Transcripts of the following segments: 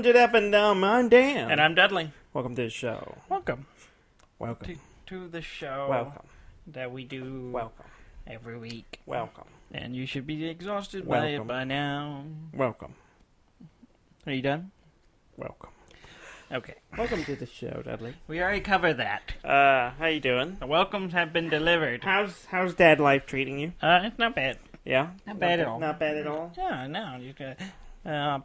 to Deaf and Dumb. I'm Dan. And I'm Dudley. Welcome to the show. Welcome To the show Welcome. that we do Welcome. every week. Welcome. And you should be exhausted by it Welcome. by now. Welcome. Are you done? Welcome. Okay. Welcome to the show, Dudley. We already covered that. How you doing? The welcomes have been delivered. How's dad life treating you? It's not bad. Yeah? Not bad at all. Not bad at all? Yeah, no.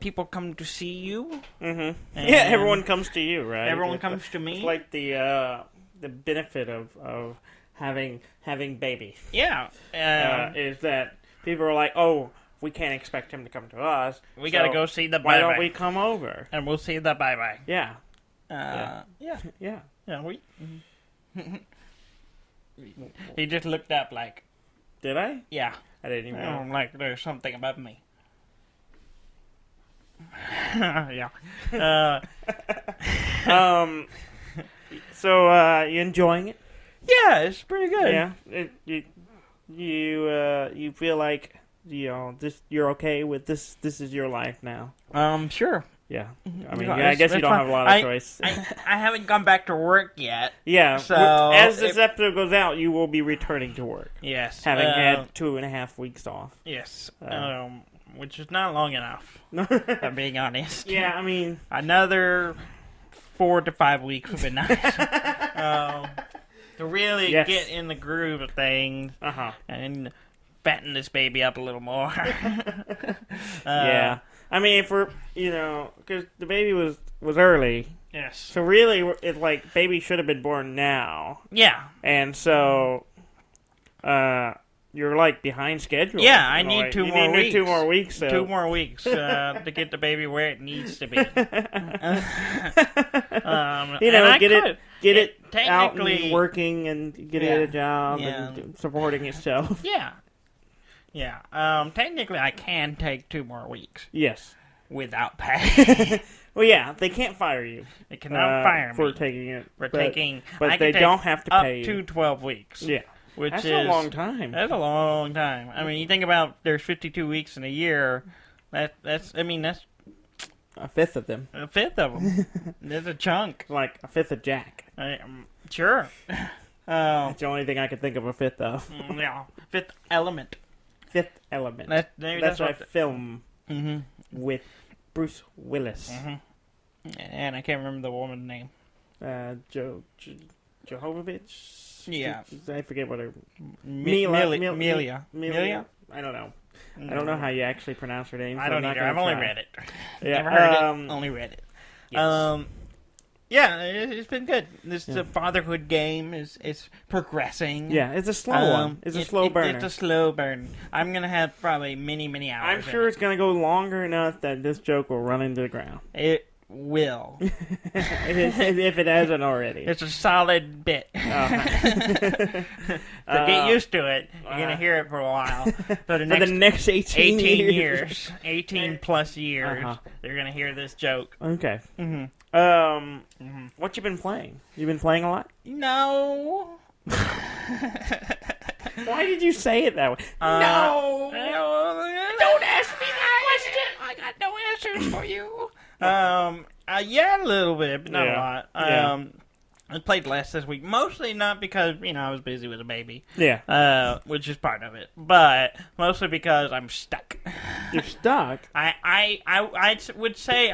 People come to see you. Mm-hmm. And Yeah, everyone comes to you, right? Everyone comes to me. It's like the benefit of having babies. Yeah. Is that people are like, oh, we can't expect him to come to us. We gotta go see the Why bye-bye. don't we come over? And we'll see the bye-bye. Yeah. Yeah. Yeah. Yeah, He just looked up like, Did I? yeah. I didn't even know. Like there's something above me. Yeah. So, you enjoying it? Yeah, it's pretty good. Yeah. You feel like you're okay with this? This is your life now. Sure. Yeah. I mean, No, I guess you it's don't fine. have a lot of choice. I haven't gone back to work yet. Yeah. So as this episode goes out, you will be returning to work, Yes. having had 2.5 weeks off. Yes. Which is not long enough. If I'm being honest. Yeah, I mean, Another 4 to 5 weeks would be nice. To really Yes. get in the groove of things and fatten this baby up a little more. yeah. I mean, if we're, because the baby was early, Yes. so really, it's like baby should have been born now, Yeah. and so, you're like behind schedule. Yeah, I You know, need like, 2 you more need weeks. 2 more weeks. So. 2 more weeks to get the baby where it needs to be. Get Get it out technically- and working and getting Yeah. a job Yeah. and supporting itself. Yeah. Yeah. Technically, I can take 2 more weeks Yes. without pay. Well, yeah, they can't fire you. They cannot fire for me. taking it. But I can they take don't have to up pay you. to 12 weeks. Yeah. Which That's is a long time. That's a long time. I mean, you think about there's 52 weeks in a year. That's A fifth of them. a fifth of them. There's a chunk. Like a fifth of Jack. Sure. That's the only thing I could think of a fifth of. Yeah. Fifth Element. Fifth Element. Maybe That's what a film Mm-hmm. with Bruce Willis. Mm-hmm. And I can't remember the woman's name. Jovovich? Yeah. I forget what her... Amelia. I don't know. I don't know how you actually pronounce her name. I so don't I'm not either. I've gonna only try. read it. Yeah, Never heard it. Only read it. Yes. Yeah, it's been good. The fatherhood game is progressing. Yeah, it's a slow one. It's a slow burner. It's a slow burn. I'm gonna have probably many hours. I'm sure it's going to go longer enough that this joke will run into the ground. It will. if it hasn't already. It's a solid bit. So get used to it. You're gonna hear it for a while. For the next 18 years, 18 plus years, they're gonna hear this joke. Okay. Mm-hmm. What you been playing? You been playing a lot? No. Why did you say it that way? No. Don't ask me that question. I got no answers for you. Yeah, a little bit, but not a lot. I played less this week, mostly not because I was busy with a baby. Yeah. Which is part of it, but mostly because I'm stuck. You're stuck. I would say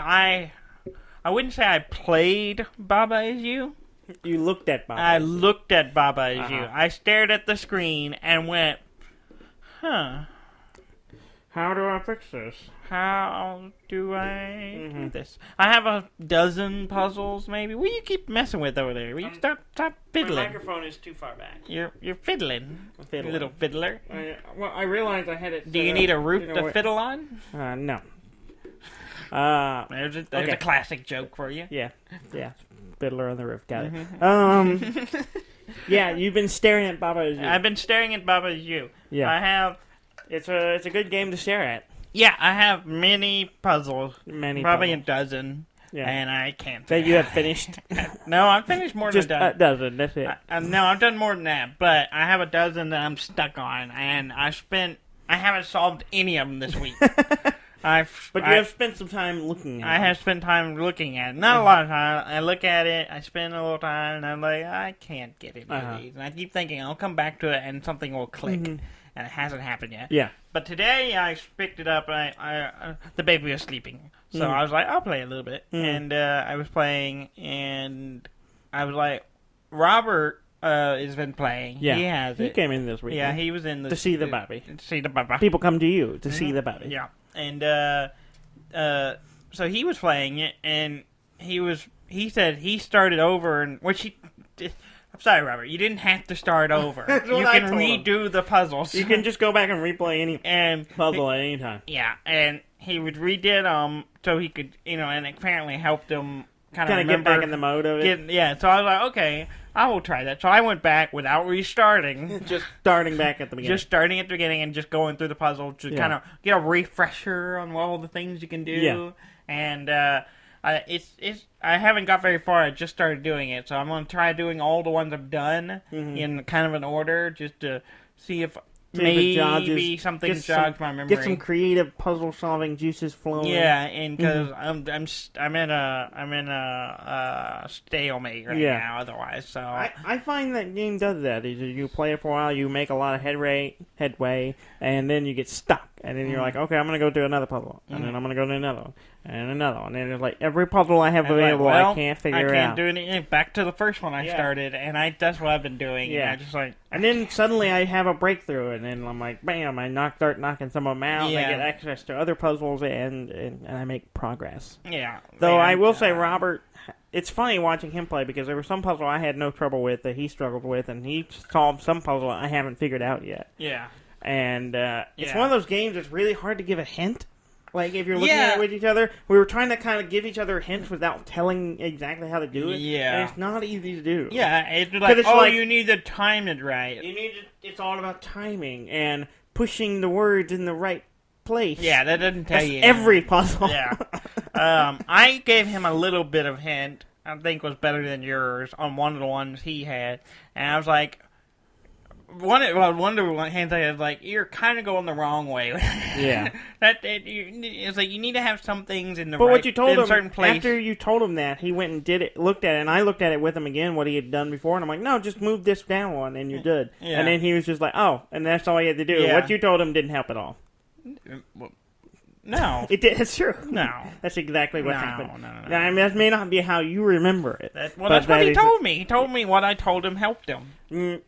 I wouldn't say I played Baba Is You. You looked at Baba. I looked at Baba Is You. I stared at the screen and went, huh. How do I fix this? How do I do this? I have a dozen puzzles, maybe. What do you keep messing with over there? Will you stop fiddling? My microphone is too far back. You're fiddling, you little fiddler. I realized I had it. Do you need a roof to fiddle on? No. There's a classic joke for you. Yeah. Fiddler on the roof. Got it. Yeah, you've been staring at Baba Is You. I've been staring at Baba Is You. Yeah. I have. It's a good game to stare at. Yeah, I have many puzzles. Probably puzzles. a dozen. Yeah. And I can't. That you have finished? No, I've finished more Just than a a dozen, that's it. No, I've done more than that, but I have a dozen that I'm stuck on, and I haven't solved any of them this week. But you have spent some time looking at it. I have spent time looking at it. Not a lot of time. I look at it, I spend a little time, and I'm like, I can't get into these. And I keep thinking, I'll come back to it, and something will click. And it hasn't happened yet. Yeah. But today, I picked it up, and the baby was sleeping. So I was like, I'll play a little bit. And I was playing, and I was like, Robert has been playing. Yeah. He has He it. came in this week. Yeah, he was in the... To see the baby. To see the baby. People come to you to see the baby. Yeah. And so he was playing it, and he said he started over, and I'm sorry, Robert, you didn't have to start over. You can redo the puzzles. You can just go back and replay any puzzle at any time. Yeah, and he would redid them so he could, and it apparently helped him kind of get back in the mode of it. So I was like, okay, I will try that. So I went back without restarting. Just starting back at the beginning. Just starting at the beginning and just going through the puzzle to kind of get a refresher on all the things you can do. Yeah. And I haven't got very far. I just started doing it, so I'm going to try doing all the ones I've done in kind of an order just to see if maybe something jogs my memory. Get some creative puzzle solving juices flowing. Yeah, and because I'm in a stalemate right now. Otherwise, so I find that game does that. You play it for a while, you make a lot of headway, and then you get stuck, and then you're like, okay, I'm gonna go do another puzzle, and then I'm gonna go to another one, and another one, and it's like every puzzle I have available, I can't figure out. I can't do anything. Back to the first one I started, and that's what I've been doing. Yeah, and I just like. And then suddenly I have a breakthrough, and then I'm like, bam! I start knocking some of them out, and I get access to other puzzles, and I make progress. Yeah. Though I will say, Robert, it's funny watching him play because there was some puzzle I had no trouble with that he struggled with, and he solved some puzzle I haven't figured out yet. Yeah. And it's one of those games that's really hard to give a hint. Like, if you're looking at it with each other, we were trying to kind of give each other hints without telling exactly how to do it. Yeah. And it's not easy to do. Yeah, it's like, you need to time it right. It's all about timing and pushing the words in the right place. Yeah, that doesn't tell you. Every puzzle. Yeah. I gave him a little bit of hint, I think was better than yours, on one of the ones he had. And I was like, one of the hands I had, like, you're kind of going the wrong way. Yeah. It's like, you need to have some things in the what you told him, certain place. After you told him that, he went and did it, looked at it, and I looked at it with him again, what he had done before, and I'm like, no, just move this down one, and you're good. Yeah. And then he was just like, oh, and that's all he had to do. Yeah. What you told him didn't help at all. No. It did. It's true. No. That's exactly what happened. No. Now, I mean, that may not be how you remember it. That's what he told me. He told me what I told him helped him.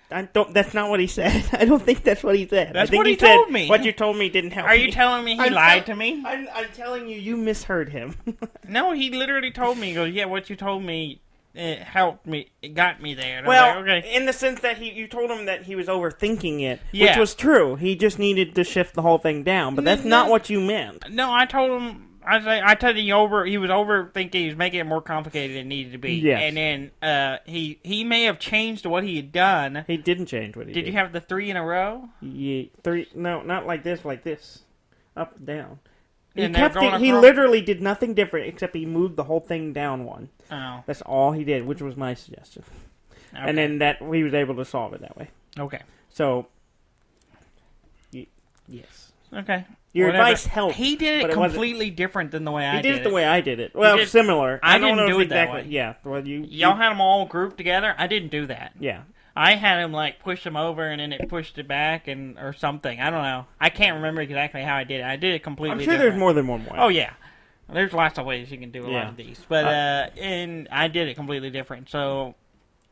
That's not what he said. I don't think that's what he said. That's I think what he told said, me. What you told me didn't help me. Are you telling me he lied to me? I'm telling you misheard him. No, he literally told me, he goes, yeah, what you told me, it helped me, it got me there. And well, like, okay. In the sense that you told him that he was overthinking it, which was true. He just needed to shift the whole thing down, but that's not what you meant. No, I told him... I told him he was overthinking. He was making it more complicated than it needed to be. Yes. And then he may have changed what he had done. He didn't change what he did. Did you have the 3 in a row? Yeah, 3. No, not like this. Like this, up and down. He He literally did nothing different except he moved the whole thing down one. Oh, that's all he did, which was my suggestion. Okay. And then he was able to solve it that way. Okay. So, yes. Okay. Your advice helped. He did it completely different than the way I did it. He did it the way I did it. Well, similar. I didn't do it that way. Yeah. Well, y'all had them all grouped together. I didn't do that. Yeah. I had him like push them over and then it pushed it back or something. I don't know. I can't remember exactly how I did it. I did it completely different. I'm sure there's more than one way. Oh, yeah. There's lots of ways you can do a lot of these. But and I did it completely different. So,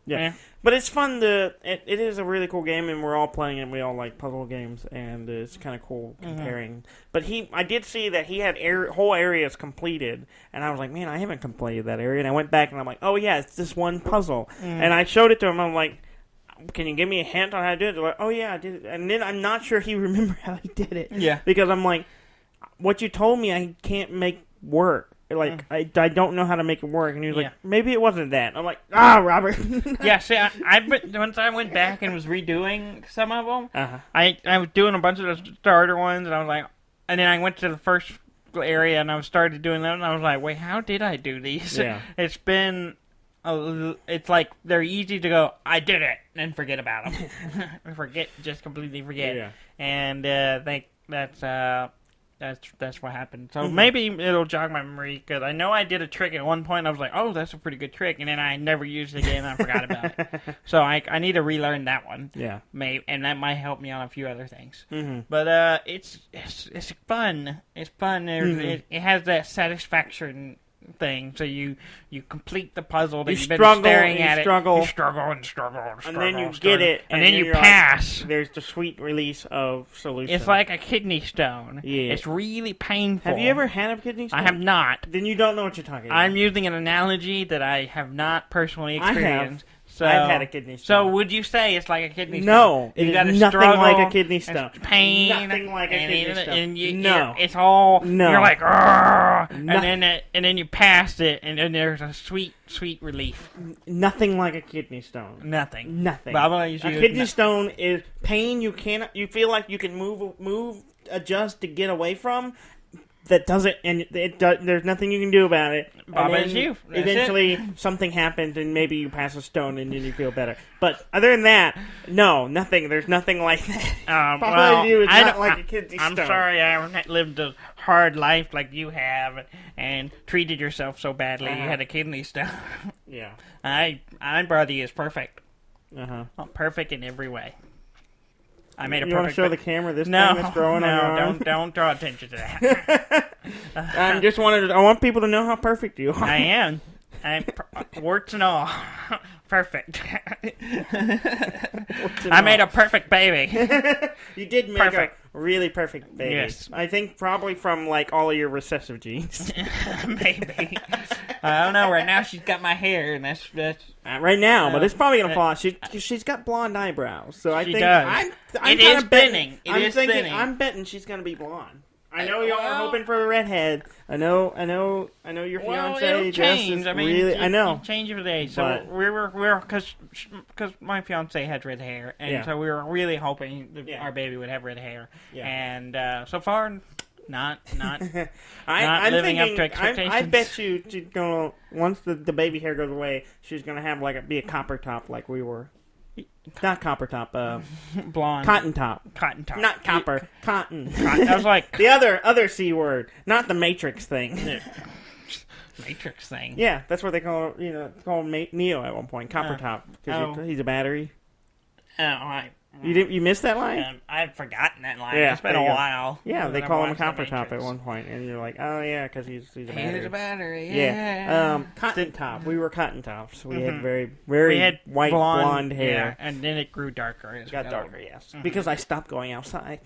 yeah. But it's fun it is a really cool game, and we're all playing it. We all like puzzle games, and it's kind of cool comparing. But I did see that he had whole areas completed, and I was like, man, I haven't completed that area. And I went back, and I'm like, oh yeah, it's this one puzzle. And I showed it to him. I'm like, can you give me a hint on how to do it? They're like, oh yeah, I did it. And then I'm not sure he remembered how he did it. Yeah. Because I'm like, what you told me, I can't make work. Like, I don't know how to make it work. And he was like, maybe it wasn't that. I'm like, Robert. Yeah, see, once I went back and was redoing some of them, I was doing a bunch of the starter ones, and I was like, and then I went to the first area, and I started doing them, and I was like, wait, how did I do these? Yeah. It's been, it's like, they're easy to go, I did it, and forget about them. Just completely forget. Yeah. And I think that's, that's what happened. So maybe it'll jog my memory, because I know I did a trick at one point. And I was like, oh, that's a pretty good trick, and then I never used it again. And I forgot about it. So I need to relearn that one. Yeah. Maybe, and that might help me on a few other things. Mm-hmm. But it's fun. It's fun. It has that satisfaction thing. So you complete the puzzle that you've been staring at. You struggle and struggle, and then you get it, and then you pass. Like, there's the sweet release of solution. It's like a kidney stone. Yeah. It's really painful. Have you ever had a kidney stone? I have not. Then you don't know what you're talking about. I'm using an analogy that I have not personally experienced. So, I've had a kidney stone. So would you say it's like a kidney stone? No, it is nothing struggle, like a kidney stone. Pain. Nothing like a kidney stone. And no. It's all, no. You're like, and then you pass it, and then there's a sweet, sweet relief. Nothing like a kidney stone. Nothing. A kidney stone is pain you feel like you can move, adjust to get away from. That doesn't, and there's nothing you can do about it. Eventually, something happens, and maybe you pass a stone, and then you feel better. But other than that, no, nothing. There's nothing like that. Not like a kidney stone. I'm sorry, I haven't lived a hard life like you have, and treated yourself so badly. You had a kidney stone. Yeah, my brother is perfect. Perfect in every way. I made a perfect. You want to show the camera this thing that's growing on your arm? Don't draw attention to that. I want people to know how perfect you are. I am. Warts and all. Perfect. I made a perfect baby. You did make a really perfect baby. Yes. I think probably from like all of your recessive genes. Maybe. I don't know. Right now she's got my hair, and that's right now, but it's probably gonna fall out. She's got blonde eyebrows, so I think does. I'm it is thinning. Thinning. I'm betting she's gonna be blonde. I know y'all are hoping for a redhead. I know your fiance. It'll change. I mean, really, I know. Change every day. So we're because my fiance had red hair, and so we were really hoping that our baby would have red hair. Yeah. And so far, not I'm living thinking, up to expectations. I bet you she's gonna, once the baby hair goes away, she's gonna have be a copper top like we were. Not copper top, blonde. Cotton top. Not copper, cotton. I was like the other C word, not the Matrix thing. Matrix thing. Yeah, that's what they call Neo at one point, copper top, because he's a battery. You missed that line? I've forgotten that line. Yeah, it's been a while. Yeah, they call him a copper top at one point, and you're like, oh yeah, because he's a battery. He's a battery. Yeah. Cotton top. We were cotton tops. We had very white blonde hair, and then it grew darker. It got darker, yes, because I stopped going outside.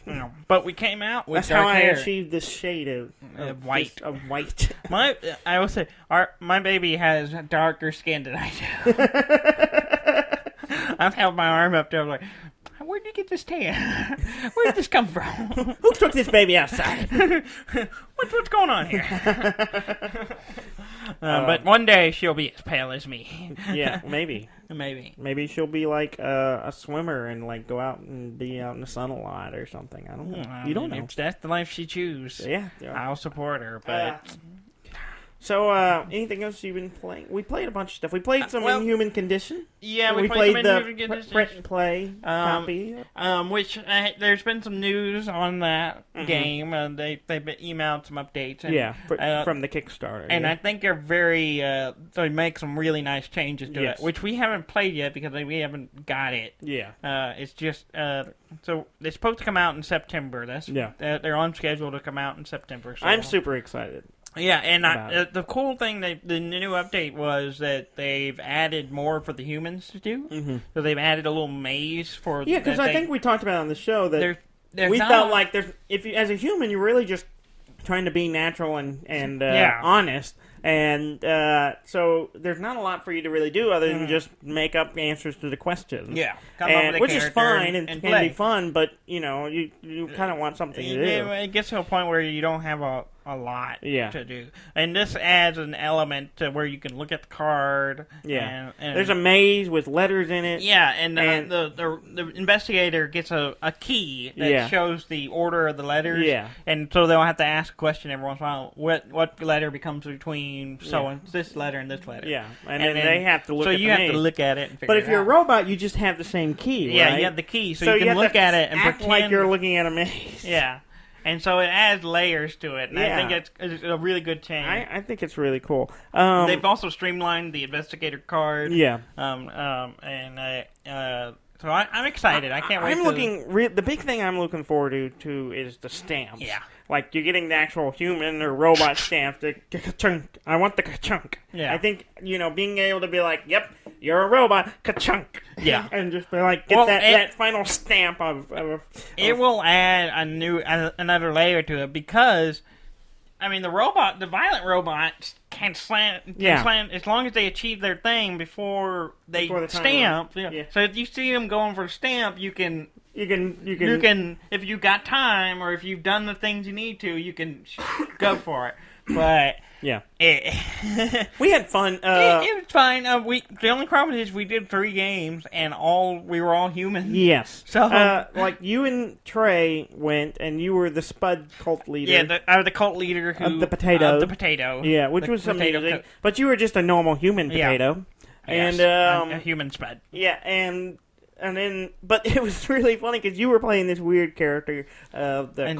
But we came out with that's dark how hair. I achieved this shade of white. I will say, my baby has darker skin than I do. I've held my arm up there, like, where did you get this tan? Where did this come from? Who took this baby outside? What's going on here? But one day she'll be as pale as me. Yeah, maybe. Maybe she'll be like a swimmer and go out and be out in the sun a lot or something. I don't know. You don't know. If that's the life she chooses. Yeah. I'll support her. But so, anything else you've been playing? We played a bunch of stuff. We played some Inhuman Condition. Yeah, we played the print and play copy. Which there's been some news on that game. They've emailed some updates. And, from the Kickstarter. And I think they're very. They make some really nice changes to it, which we haven't played yet because we haven't got it. Yeah. It's just so they're supposed to come out in September. They're on schedule to come out in September. So. I'm super excited. Yeah, and the cool thing, the new update was that they've added more for the humans to do. Mm-hmm. So they've added a little maze for. Yeah, because I think we talked about on the show that we felt like as a human, you're really just trying to be natural and honest. And so there's not a lot for you to really do other than just make up answers to the questions. Yeah, which is fine and can be fun, but you kind of want something to do. It gets to a point where you don't have a lot to do, and this adds an element to where you can look at the card. Yeah, and there's a maze with letters in it. Yeah, and the investigator gets a key that shows the order of the letters. Yeah, and so they'll have to ask a question every once in a while. What letter becomes between this letter and this letter? Yeah, and then they have to look. So at you have to look at it. And figure but if you're a robot, you just have the same key. Yeah, right? you have the key, so you can look at it and act pretend like you're looking at a maze. Yeah. and so it adds layers to it. And I think it's a really good change. I think it's really cool. They've also streamlined the investigator card. Yeah. So I'm excited. I can't wait. The big thing I'm looking forward to is the stamps. Yeah. Like you're getting the actual human or robot stamps. Ka-chunk. I want the ka-chunk. Yeah. I think being able to be like, yep, you're a robot. Ka-chunk. Yeah. And just be like get that final stamp of. It will add another layer to it because. I mean, the violent robots can slant as long as they achieve their thing before the stamp. Yeah. So if you see them going for a stamp, you can if you got time or if you've done the things you need to, you can go for it. But yeah, we had fun. It was fine. The only problem is we did 3 games and we were all human. Yes. So like you and Trey went, and you were the Spud cult leader. Yeah, I was the cult leader of the potato. The potato. Yeah, which was amazing. But you were just a normal human potato. Yeah. And a human Spud. Yeah, but it was really funny because you were playing this weird character of the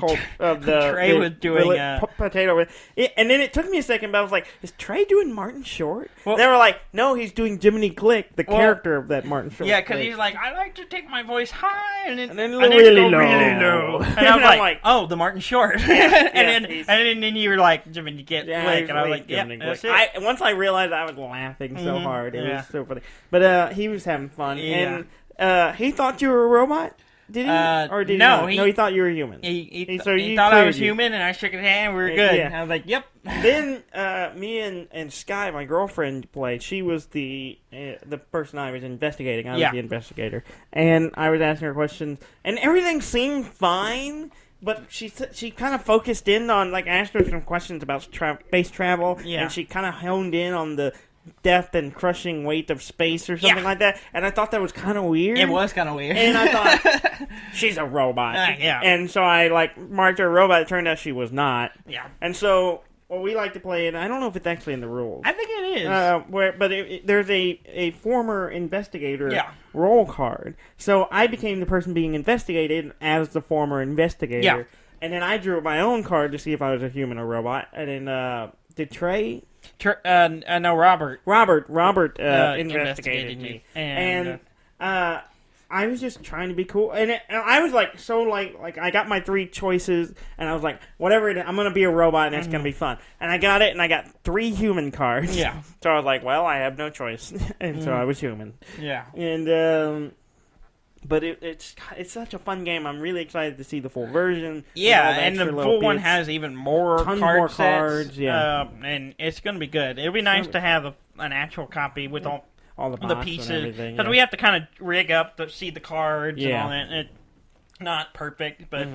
Trey was doing potato, and then it took me a second, but I was like, "Is Trey doing Martin Short?" Well, they were like, "No, he's doing Jiminy Glick, the character of that Martin Short." Yeah, because he's like, "I like to take my voice high and then really low. And I'm like, "Oh, the Martin Short." and then you were like, "Jiminy Glick," and I was like, "Yeah, that's it." Once I realized, I was laughing so hard. It was so funny, but he was having fun and. He thought you were a robot? Did he? Or did no, he? No, he thought you were human. He thought I was human, and I shook his hand, and we were good. Yeah. I was like, yep. Then me and Sky, my girlfriend, played. She was the person I was investigating. I was the investigator. And I was asking her questions, and everything seemed fine. But she kind of focused in on, like, asked her some questions about space travel, and she kind of honed in on the death and crushing weight of space or something like that, and I thought that was kind of weird. It was kind of weird. And I thought, she's a robot. Yeah. And so I, marked her a robot. It turned out she was not. Yeah. And so, we like to play, and I don't know if it's actually in the rules. I think it is. There's a former investigator role card. So I became the person being investigated as the former investigator. Yeah. And then I drew my own card to see if I was a human or robot. And then, did Trey... no, Robert. Robert investigated me, and I was just trying to be cool, and I was like, I got my 3 choices, and I was like, whatever it is, I'm gonna be a robot, and it's gonna be fun, and I got it, and I got 3 human cards. Yeah. So I was like, well, I have no choice, and so I was human. Yeah. And but it's such a fun game. I'm really excited to see the full version. Yeah, and the full one has even more cards. Yeah, and it's going to be good. It'll be nice to have an actual copy with all the pieces. Because we have to kind of rig up to see the cards and all that. It's not perfect, but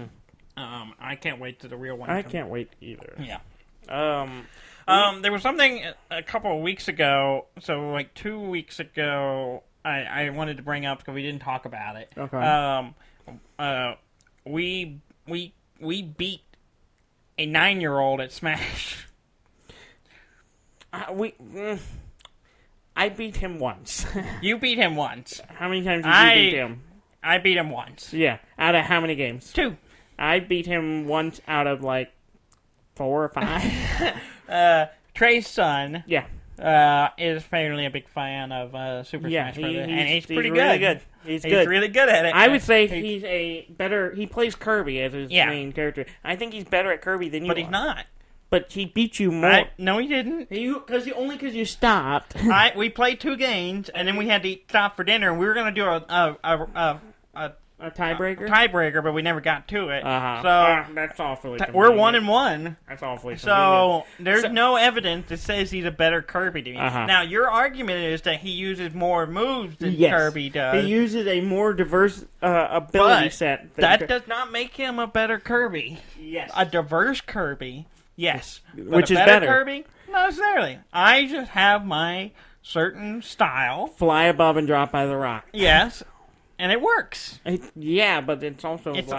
I can't wait to the real one. I can't wait either. Yeah. There was something a couple of weeks ago, so like 2 weeks ago... I wanted to bring up because we didn't talk about it. Okay. We beat a 9-year-old at Smash. I beat him once. You beat him once. How many times did you beat him? I beat him once. Yeah. Out of how many games? 2. I beat him once out of 4 or 5. Trey's son. Yeah. Is apparently a big fan of Super Smash Bros. And he's pretty really good. He's really good at it. I would say he plays Kirby as his main character. I think he's better at Kirby than you are. But he's not. But he beat you more. No, he didn't. Only because you stopped. We played 2 games, and then we had to stop for dinner, and we were going to do a tiebreaker? Tiebreaker, but we never got to it. So that's awfully we're 1-1. That's awfully so there's no evidence that says he's a better Kirby than me. Now, your argument is that he uses more moves than Kirby does. He uses a more diverse ability set. That does not make him a better Kirby. Yes. A diverse Kirby, yes. Which is better Kirby? Not necessarily. I just have my certain style. Fly above and drop by the rock. Yes. And it works. But it's also it's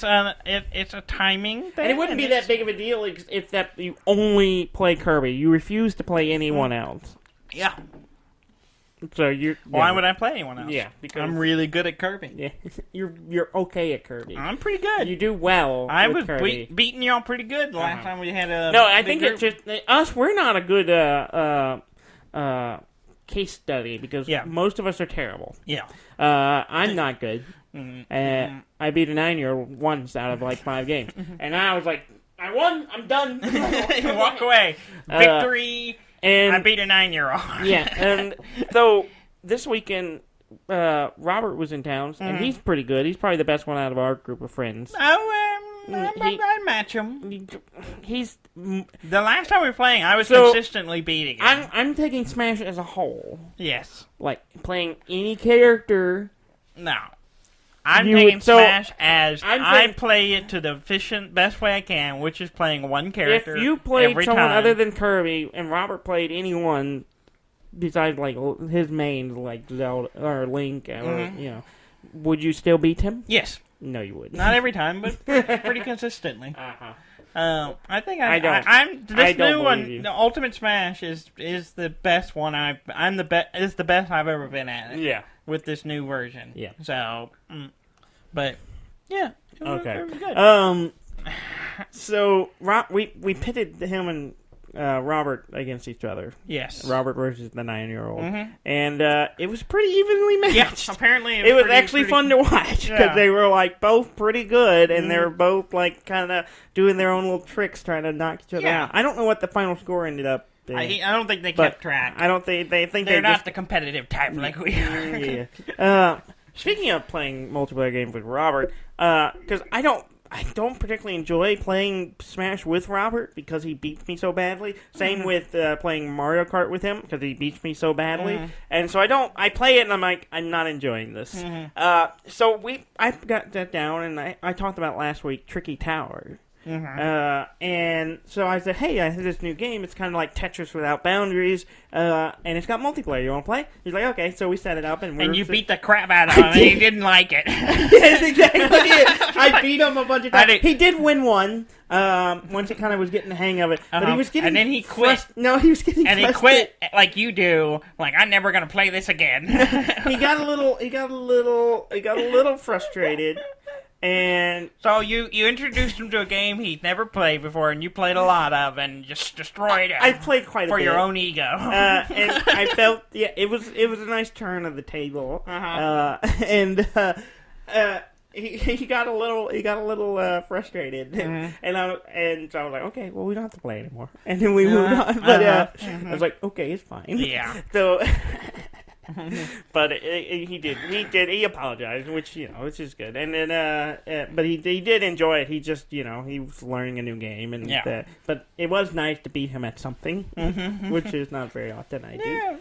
a timing thing. And it wouldn't be that big of a deal if that you only play Kirby. You refuse to play anyone else. Yeah. So you. Why would I play anyone else? Yeah, because I'm really good at Kirby. Yeah, you're okay at Kirby. I'm pretty good. You do well. I with was Kirby. beating y'all pretty good the last time we had a. No, I big think it's group. just us. We're not a good case study because most of us are terrible. Yeah. I'm not good. Mm-hmm. I beat a 9-year-old once out of like 5 games, and I was like, I won. I'm done. You walk away. Victory. And I beat a 9-year-old. Yeah, and so this weekend, Robert was in town, and he's pretty good. He's probably the best one out of our group of friends. I'd match him. He's The last time we were playing, I was So, consistently beating him. I'm taking Smash as a whole, Yes. like playing any character. No. I'm You taking would- so, Smash as I'm I saying- play it to the efficient best way I can, which is playing one character If you played every someone time. other than Kirby, and Robert played anyone besides like his main, like Zelda or Link, or would you still beat him? Yes. No, you wouldn't. Not every time, but pretty consistently. I think I don't. I'm this I don't new one. believe you. The Ultimate Smash is the best one. I'm the best. Is the best I've ever been at it. Yeah. With this new version. Yeah. So, but yeah. Okay. It was good. So we pitted him and Robert against each other. Yes. Robert versus the 9-year-old, and it was pretty evenly Yeah. matched. Apparently, It was actually fun to watch because Yeah. they were like both pretty good, and they were both like kind of doing their own little tricks, trying to knock each other Yeah. out. I don't know what the final score ended up being. I don't think they but kept track. I don't think they think They're they not just the competitive type like we are. yeah. Speaking of playing multiplayer games with Robert, because I don't particularly enjoy playing Smash with Robert because he beats me so badly. Same with playing Mario Kart with him because he beats me so badly. And so I play it and I'm like, I'm not enjoying this. So I got that down and I talked about last week, Tricky Tower. And so I said, hey, I have this new game. It's kind of like Tetris without boundaries, and it's got multiplayer. You want to play? He's like, okay. So we set it up, and You beat the crap out of him, and he didn't like it. Yes, exactly. I beat him a bunch of times. He did win one once he kind of was getting the hang of it, but he was getting and then he quit. No, he was getting And he frustrated. quit like you do. Like I'm never gonna play this again. He got a little frustrated. And so you introduced him to a game he'd never played before, and you played a lot of, and just destroyed it. I've played quite a bit for your own ego. And I felt it was a nice turn of the table. And he got a little frustrated, and so I was like, okay, well, we don't have to play anymore, and then we moved on. But I was like, okay, it's fine. Yeah. So. But he apologized, which is good, and then but he did enjoy it. He just he was learning a new game, and but it was nice to beat him at something, which is not very often I do. Yeah,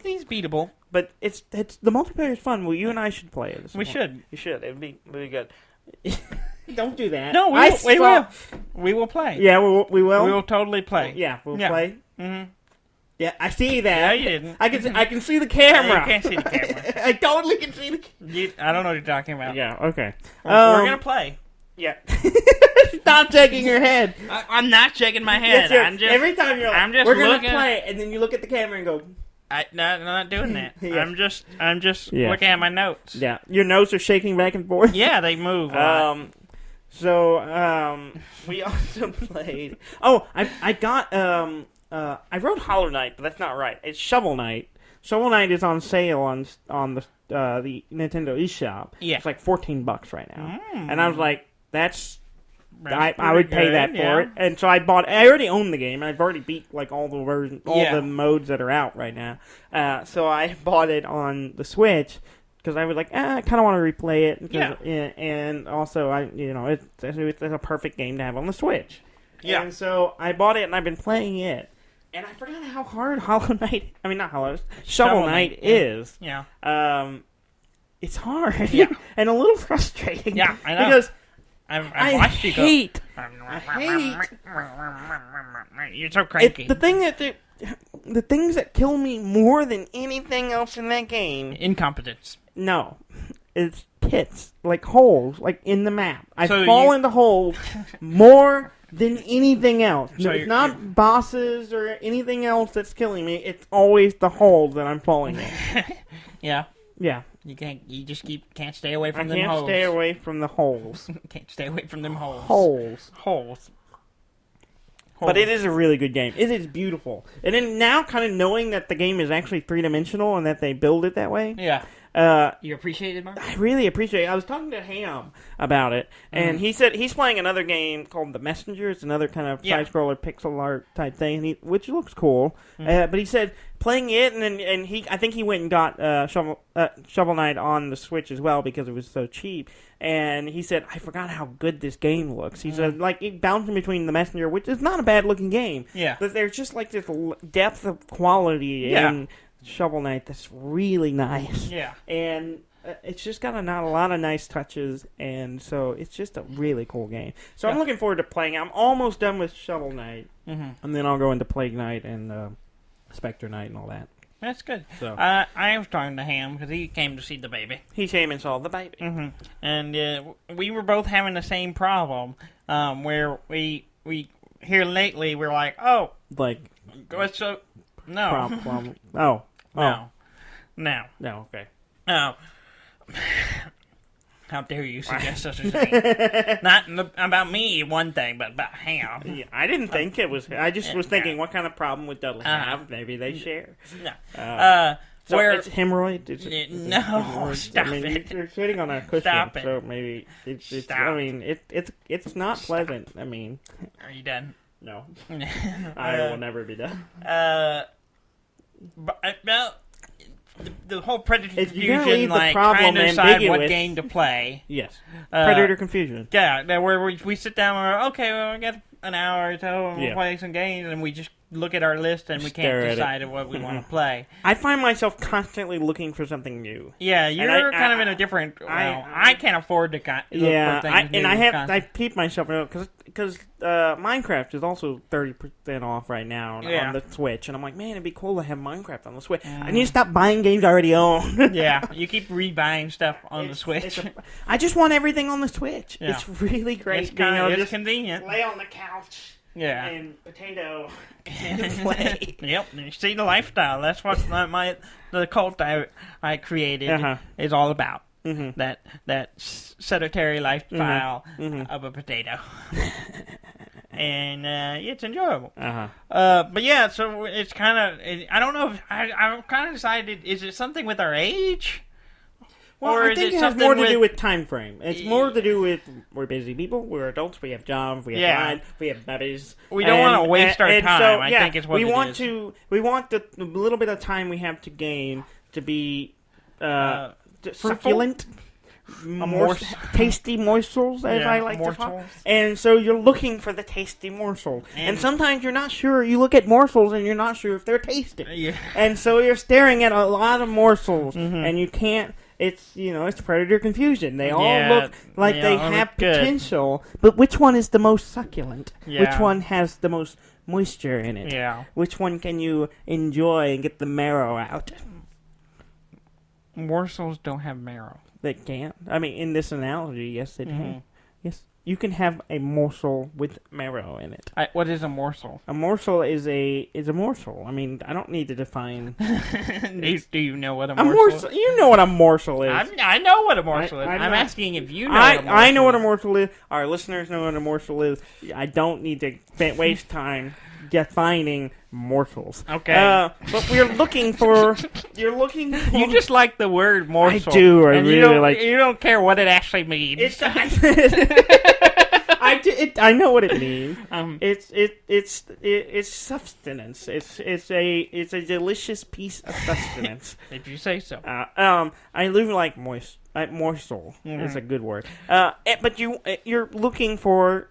he's beatable, but it's the multiplayer is fun. Well, you and I should play it. We should. You should. It'd be really good. Don't do that. No, we will. We will play. Yeah, we will. We will totally play. Yeah, we'll play. Yeah, I see that. No, you didn't. I can see the camera. No, you can't see the camera. I totally can see the. I don't know what you're talking about. Yeah. Okay. We're gonna play. Yeah. Stop shaking your head. I'm not shaking my head. Every time you're like, I'm just we're gonna looking, play, and then you look at the camera and go. I'm not doing that. Yeah. I'm just looking at my notes. Yeah, your notes are shaking back and forth. Yeah, they move. We also played. Oh, I got I wrote Hollow Knight, but that's not right. It's Shovel Knight. Shovel Knight is on sale on the Nintendo eShop. Yeah. It's like $14 right now, and I was like, that's. That's I would pretty pay that good, for it, and so I bought. I already own the game. I've already beat like all the versions, the modes that are out right now. So I bought it on the Switch because I was like, I kind of want to replay it. And also it's a perfect game to have on the Switch. Yeah. And so I bought it, and I've been playing it, and I forgot how hard Shovel Knight is. Yeah. It's hard. Yeah. And a little frustrating. Yeah, I know. Because. I watched you go. I hate. You're so cranky. The things that kill me more than anything else in that game. Incompetence. No, it's pits, like holes, like in the map. I fall into holes more than anything else. So It's not bosses or anything else that's killing me. It's always the holes that I'm falling in. Yeah. Yeah. You just can't stay away from them I can't holes. stay away from the holes. Can't stay away from them holes. Holes. But it is a really good game. It is beautiful. And then now kind of knowing that the game is actually three-dimensional and that they build it that way. Yeah. You appreciate it, Mark? I really appreciate it. I was talking to Ham about it, and he said he's playing another game called The Messenger. It's another kind of side-scroller pixel art type thing, which looks cool. But he said playing it, and I think he went and got Shovel Knight on the Switch as well because it was so cheap. And he said, I forgot how good this game looks. He said, like, it bouncing between The Messenger, which is not a bad-looking game. Yeah. But there's just, like, this depth of quality in Shovel Knight that's really nice. Yeah. And it's just got not a lot of nice touches, and so it's just a really cool game. So I'm looking forward to playing it. I'm almost done with Shovel Knight, and then I'll go into Plague Knight and Spectre Knight and all that. That's good. So I was talking to him because he came to see the baby. He came and saw the baby. And we were both having the same problem where we here lately we're like, oh, Like, what's so... No. problem. No. No, okay. Oh. How dare you suggest such a thing? Not about me, one thing, but about him. Yeah, I didn't think it was... I just was thinking, what kind of problem would Dudley have? Maybe they share. No. So where it's hemorrhoid? no, hemorrhoid? stop it. You're sitting on a cushion, Stop it. so maybe it's Stop. I mean, it's not pleasant. I mean, Are you done? no, I will never be done. But about the whole Predator If you're gonna leave confusion, the like problem trying to decide what ambiguous- game to play. Yes, Predator confusion. Yeah, where we sit down and we're, okay, well, we got an hour or so, and we'll Yeah. play some games, and we just look at our list and we Stare can't at it. decide what we want to play. I find myself constantly looking for something new. Yeah, you're I- kind of in a different... I can't afford to look Yeah, for things new I constantly. peep myself because Minecraft is also 30% off right now on the Switch, and I'm like, man, it'd be cool to have Minecraft on the Switch. I need to stop buying games I already own. Yeah, you keep rebuying stuff on the Switch. I just want everything on the Switch. Yeah. It's really great. It's kind of just convenient. lay on the couch Yeah. and potato and play. Yep, you see the lifestyle. That's what the cult I created is all about. Mm-hmm. That sedentary lifestyle of a potato. And it's enjoyable. But yeah, so it's kind of... I don't know if... I'm kind of decided, is it something with our age? Well, or I is think it it has something more to do with time frame. It's more to do with we're busy people, we're adults, we have jobs, we have lives, we have babies. We don't want to waste our time. So, I think it's what we it want is. to. We want the little bit of time we have to gain to be succulent, tasty morsels, as I like to call. And so you're looking for the tasty morsel, and sometimes you're not sure. You look at morsels and you're not sure if they're tasty, and so you're staring at a lot of morsels, and you can't. It's it's Predator confusion. They all look like they have potential, but which one is the most succulent? Which one has the most moisture in it? Which one can you enjoy and get the marrow out? Morsels don't have marrow. They can't. I mean, in this analogy, yes, they can. Yes, you can have a morsel with marrow in it. What is a morsel? A morsel is a morsel. I mean, I don't need to define. Do you know what a morsel? morsel is? You know what a morsel is. I know what a morsel is. I'm asking if you know. I know what a morsel is. Our listeners know what a morsel is. I don't need to waste time defining morsels. Okay. But we're looking for... You're looking for... You just like the word morsel. I do. I really like... You don't care what it actually means. I know what it means. It's sustenance. It's a delicious piece of sustenance. If you say so. I live like morsel. Is a good word. But you're looking for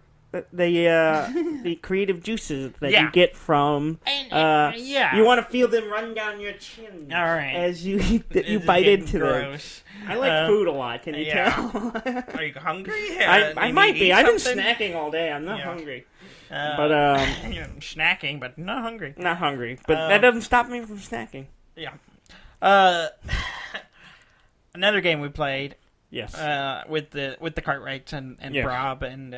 the creative juices that you get from you want to feel them run down your chin as you bite into them. I like food a lot. Can you tell? Are you hungry? I might be. I've been snacking all day. I'm not hungry. But I'm snacking, but not hungry. Not hungry. But that doesn't stop me from snacking. Yeah. Another game we played. Yes. With the Cartwrights and Rob and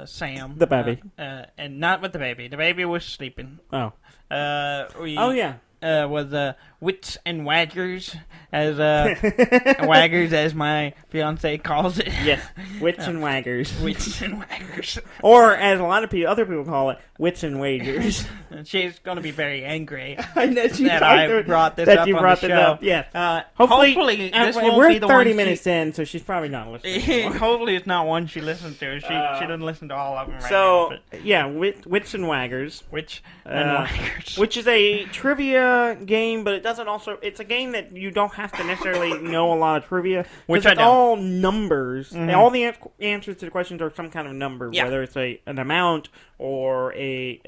Sam. The baby. And not with the baby. The baby was sleeping. Oh. Oh, yeah. Was Wits and Waggers, as Waggers as my fiance calls it. Yes, wits and waggers. Wits and Waggers. Or, as a lot of other people call it, wits and wagers. She's going to be very angry I know that I brought this that up you on brought the this show. up. Yes. Hopefully this won't we're be the 30 one minutes in, so she's probably not listening. Hopefully it's not one she listens to. She doesn't listen to all of them right So, now. yeah, wits and waggers. Wits and Waggers. Which is a trivia game, but it doesn't also... It's a game that you don't have to necessarily know a lot of trivia. Which it's I don't. all numbers. And all the answers to the questions are some kind of number, Yeah. whether it's an amount or a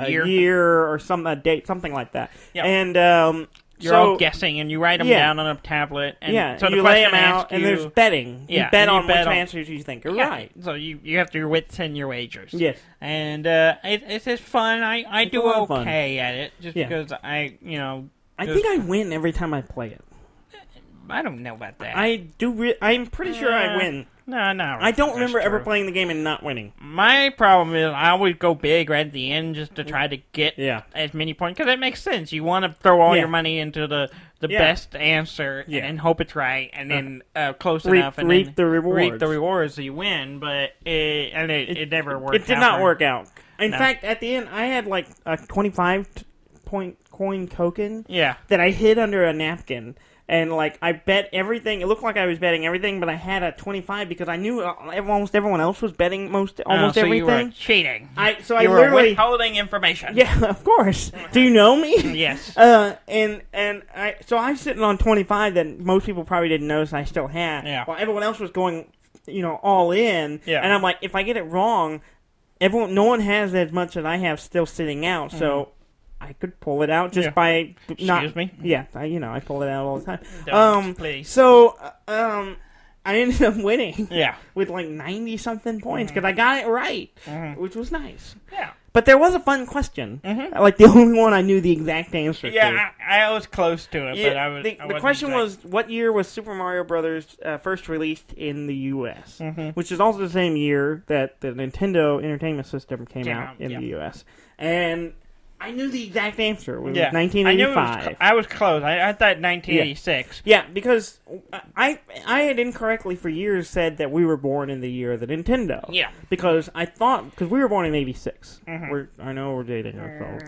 year. or a date, something like that. Yeah. And You're all guessing, and you write them down on a tablet. And so the you lay them question out, asks and you- there's betting. Yeah, you bet and you on bet which on- answers you think are Yeah, right. So you have your wits and your wagers. Yes. And it's just fun. I It's do a lot of fun. okay at it, just Yeah. because I think I win every time I play it. I don't know about that. I do. I'm pretty sure I win. No. I don't remember ever playing the game and not winning. My problem is I always go big right at the end just to try to get Yeah. as many points, because it makes sense. You want to throw all Yeah. your money into the Yeah. best answer Yeah. and hope it's right, and then close Reap- enough, and reap then the rewards. reap the rewards so you win. But it never worked. It did not work out. In No. fact, at the end, I had like a 25-point coin token Yeah. that I hid under a napkin. And, like, I bet everything. It looked like I was betting everything, but I had a 25 because I knew almost everyone else was betting almost so everything. you were cheating. I you were literally... withholding information. Yeah, of course. Do you know me? Yes. And so I'm sitting on 25 that most people probably didn't notice I still had. Yeah. While everyone else was going, all in. Yeah. And I'm like, if I get it wrong, no one has as much as I have still sitting out. So I could pull it out just by not. Excuse me? Yeah, I pull it out all the time. Don't, please. So I ended up winning. Yeah. With like 90 something points because I got it right, which was nice. Yeah. But there was a fun question. Like the only one I knew the exact answer to. Yeah, I was close to it, but I was. The question was, what year was Super Mario Brothers first released in the U.S., which is also the same year that the Nintendo Entertainment System came out in the U.S. And I knew the exact answer. It was 1985. I was close. I thought 1986. Yeah, because I had incorrectly for years said that we were born in the year of the Nintendo. Yeah. Because I thought, because we were born in 86. I know we're dating ourselves.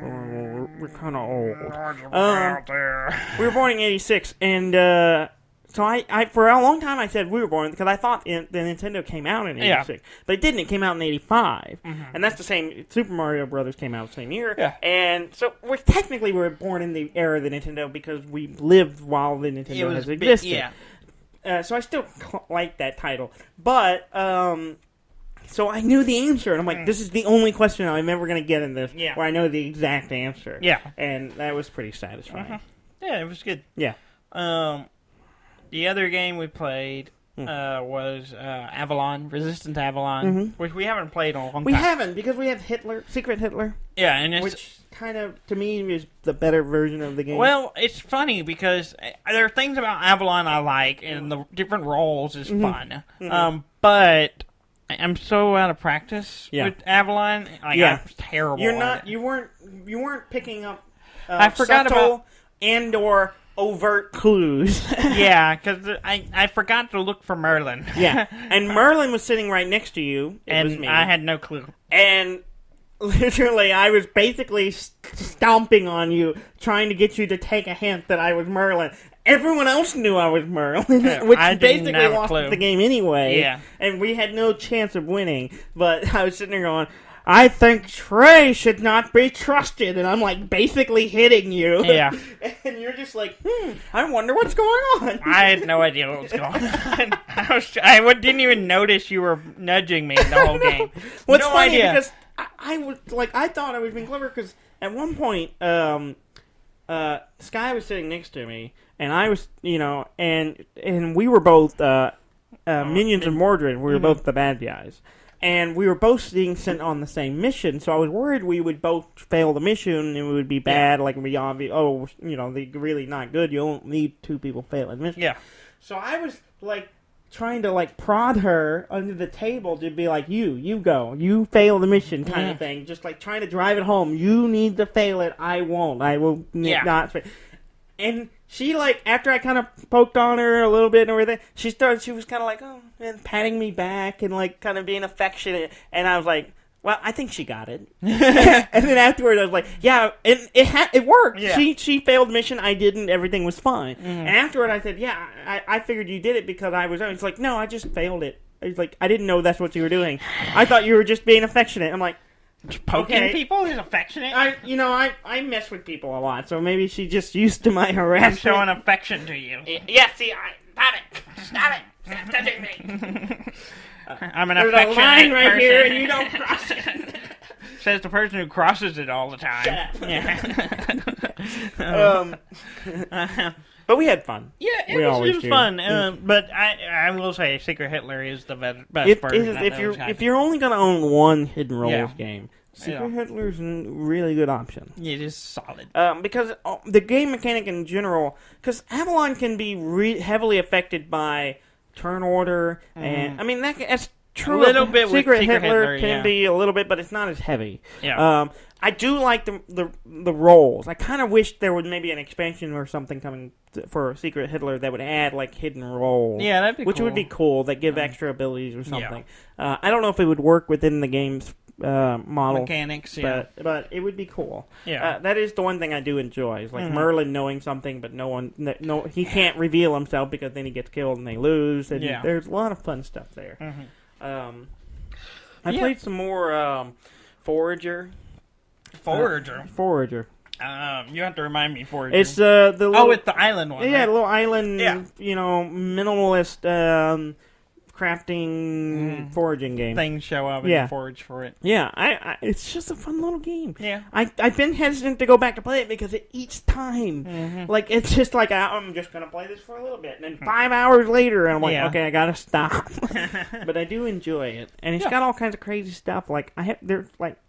We're kind of old. We were born in 86, and so I for a long time I said we were born because I thought the Nintendo came out in 86. But it didn't. It came out in 85. And that's the same. Super Mario Brothers came out the same year. Yeah. And so we were born in the era of the Nintendo because we lived while the Nintendo has existed. So I still like that title. But, so I knew the answer. And I'm like, this is the only question I'm ever going to get in this where I know the exact answer. Yeah. And that was pretty satisfying. Yeah, it was good. Yeah. The other game we played was Avalon, Resistance Avalon, which we haven't played in a long time. We haven't because we have Secret Hitler. Yeah, and it's... Which kind of, to me, is the better version of the game. Well, it's funny because there are things about Avalon I like, and the different roles is fun. But I'm so out of practice with Avalon. I'm terrible. You weren't picking up. I forgot subtle and/or overt clues. Yeah, because I forgot to look for Merlin. Yeah, and Merlin was sitting right next to you. It was and me. I had no clue. And literally, I was basically stomping on you, trying to get you to take a hint that I was Merlin. Everyone else knew I was Merlin, which I didn't basically have a lost clue. the game anyway. Yeah. And we had no chance of winning. But I was sitting there going, I think Trey should not be trusted. And I'm like basically hitting you. Yeah. And you're just like, I wonder what's going on. I had no idea what was going on. I didn't even notice you were nudging me the whole game. What's no funny idea. because I was like, I thought I was being clever because at one point, Sky was sitting next to me, and I was, and we were both Minions and Mordred. We were both the bad guys, and we were both being sent on the same mission. So I was worried we would both fail the mission, and we would be bad. Like we obvious. Oh, they're really not good. You don't need two people failing mission. Yeah. So I was like trying to like prod her under the table to be like, you go, you fail the mission kind of thing. Just like trying to drive it home. You need to fail it. I won't. I will not fail. And she like, after I kind of poked on her a little bit and everything, she was kind of like, oh, and patting me back and like kind of being affectionate. And I was like, well, I think she got it. And then afterwards, I was like, yeah, it worked. Yeah. She failed the mission. I didn't. Everything was fine. And afterward, I said, yeah, I figured you did it because I was. It's like, no, I just failed it. It's like, I didn't know that's what you were doing. I thought you were just being affectionate. I'm like, poking people is affectionate. I mess with people a lot, so maybe she's just used to my harassment. I'm showing affection to you. Yeah, see, stop it. Stop touching me. I'm an There's affectionate a line right person. here, and you don't cross it. Says the person who crosses it all the time. Yeah. But we had fun. Yeah, it was fun. But I will say, Secret Hitler is the best version. If you're only gonna own one Hidden Roles game, Secret Hitler's a really good option. It is solid. Because the game mechanic in general, because Avalon can be heavily affected by turn order, and I mean that's true. A little bit Secret with Secret Hitler can be a little bit, but it's not as heavy. Yeah. I do like the roles. I kind of wish there was maybe an expansion or something coming for Secret Hitler that would add like hidden roles. Yeah, that'd be which cool. would be cool. That give extra abilities or something. Yeah. I don't know if it would work within the game's model mechanics, but it would be cool. Yeah, that is the one thing I do enjoy. Is like Merlin knowing something, but he can't reveal himself because then he gets killed and they lose. And there's a lot of fun stuff there. I played some more Forager. Forager. You have to remind me, Forager. It's the little, it's the island one. Yeah, right? the little island. Minimalist. Crafting foraging game. Things show up and you forage for it. Yeah, it's just a fun little game. Yeah. I've been hesitant to go back to play it because it eats time. Like, it's just like, I'm just going to play this for a little bit. And then 5 hours later, I'm like, okay, I got to stop. But I do enjoy it. And it's got all kinds of crazy stuff. Like, I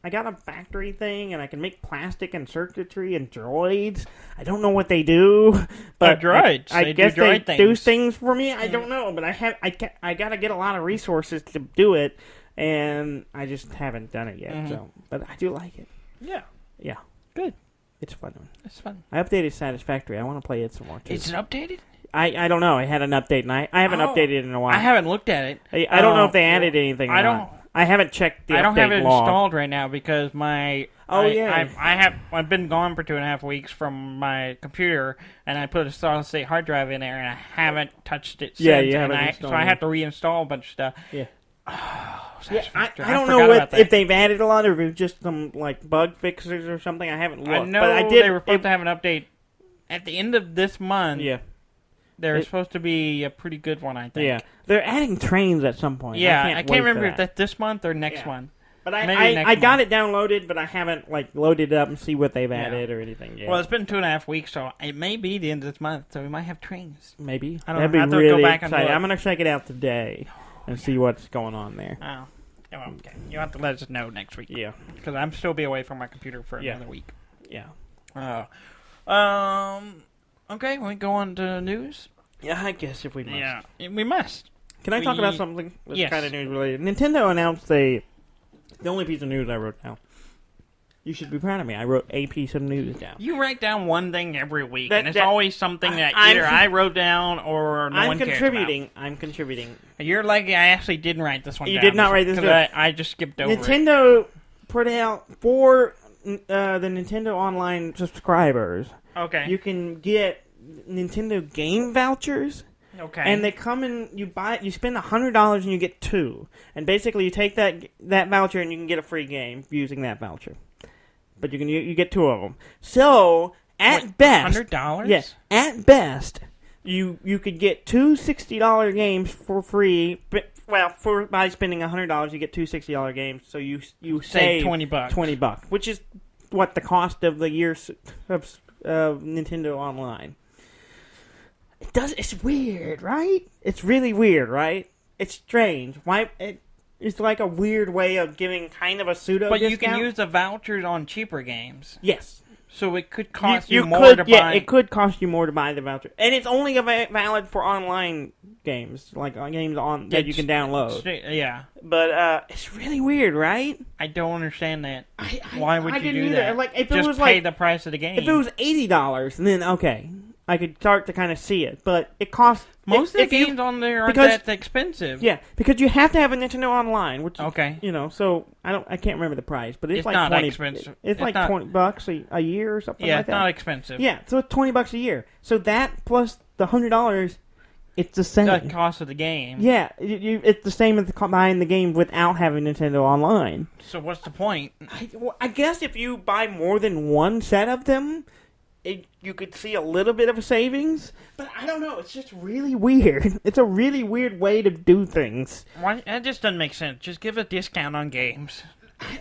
got a factory thing, and I can make plastic and circuitry and droids. I don't know what they do. But droids. I guess they do things for me. I don't know. But I got to get a lot of resources to do it, and I just haven't done it yet. So, but I do like it. Yeah, good. It's a fun one. It's fun. I updated Satisfactory. I want to play it some more too. Is it updated? I don't know. I had an update, and I haven't updated it in a while. I haven't looked at it. I don't know if they added anything. I haven't checked the update log. I don't have it installed right now because my... I've been gone for 2.5 weeks from my computer, and I put a solid state hard drive in there, and I haven't touched it since. Yeah, you haven't installed so I have to reinstall a bunch of stuff. Yeah. I don't know if they've added a lot or if it's just some like bug fixes or something. I haven't looked. I know, but I they were supposed to have an update at the end of this month. Yeah. There's supposed to be a pretty good one, I think. Yeah. They're adding trains at some point. Yeah, I can't remember if that's this month or next month. But I got it downloaded, but I haven't like loaded it up and see what they've added or anything yet. Well, it's been 2.5 weeks, so it may be the end of this month, so we might have trains. Maybe. I don't know. That'd be really exciting. I'm going to check it out today and see what's going on there. Oh. Okay. You'll have to let us know next week. Yeah. Because I'm still be away from my computer for another week. Yeah. Okay, we go on to news? Yeah, I guess if we must. Yeah, we must. Can I talk about something that's kind of news related? Nintendo announced the only piece of news I wrote down. You should be proud of me. I wrote a piece of news down. You write down one thing every week, and it's always something that either I wrote down or no one cares about. I'm contributing. You're lucky I actually didn't write this one down. You did not write this down. I just skipped over Nintendo put out for the Nintendo Online subscribers. Okay. You can get Nintendo game vouchers. Okay. And they come in, you spend $100 and you get 2. And basically you take that voucher and you can get a free game using that voucher. But you get 2 of them. So, at best... $100? Yes. At best, you could get 2 $60 games for free. By spending $100, you get 2 $60 games. So you save $20. $20, which is what the cost of the year's of Nintendo Online. It's weird, right? It's really weird, right? It's strange. It's like a weird way of giving kind of a pseudo discount. But you can use the vouchers on cheaper games. Yes. So it could cost you more to buy. Yeah, it could cost you more to buy the voucher, and it's only valid for online games, like games that you can download. Yeah, but it's really weird, right? I don't understand that. Why would you do either. that? Like, if just it was pay like the price of the game. if it was $80, then okay, I could start to kind of see it. But it costs most of the games on there aren't that expensive. Yeah, because you have to have a Nintendo Online, which okay, so I can't remember the price, but it's like not 20. Expensive. It's like $20 a year or something like that. Yeah, it's not expensive. Yeah, so it's $20 a year. So that plus the $100, it's the same. The cost of the game. Yeah, it's the same as buying the game without having Nintendo Online. So what's the point? I guess if you buy more than one set of them, you could see a little bit of a savings, but I don't know. It's just really weird. It's a really weird way to do things. Why? That just doesn't make sense. Just give a discount on games.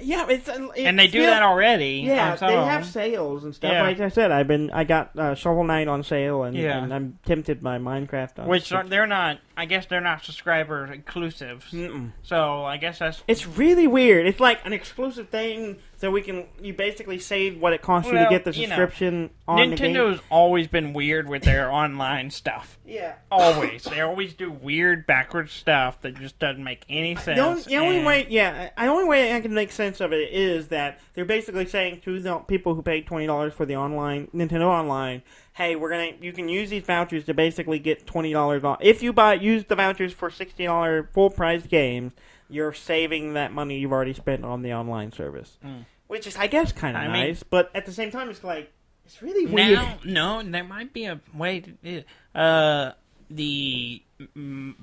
Yeah, and they do that already. Yeah, they have sales and stuff. Yeah. Like I said, I got Shovel Knight on sale, and I'm tempted by Minecraft on. Which they're not. I guess they're not subscriber exclusives. So I guess it's really weird. It's like an exclusive thing, so you basically save what it costs you to get the subscription on the game. Nintendo's always been weird with their online stuff. Yeah, always. They always do weird backwards stuff that just doesn't make any sense. The only way I can make sense of it is that they're basically saying to the people who paid $20 for the Nintendo Online, hey, you can use these vouchers to basically get $20 off. If you use the vouchers for $60 full price games, you're saving that money you've already spent on the online service. Which is, I guess, kind of nice, but at the same time, it's like, it's really weird. No, there might be a way to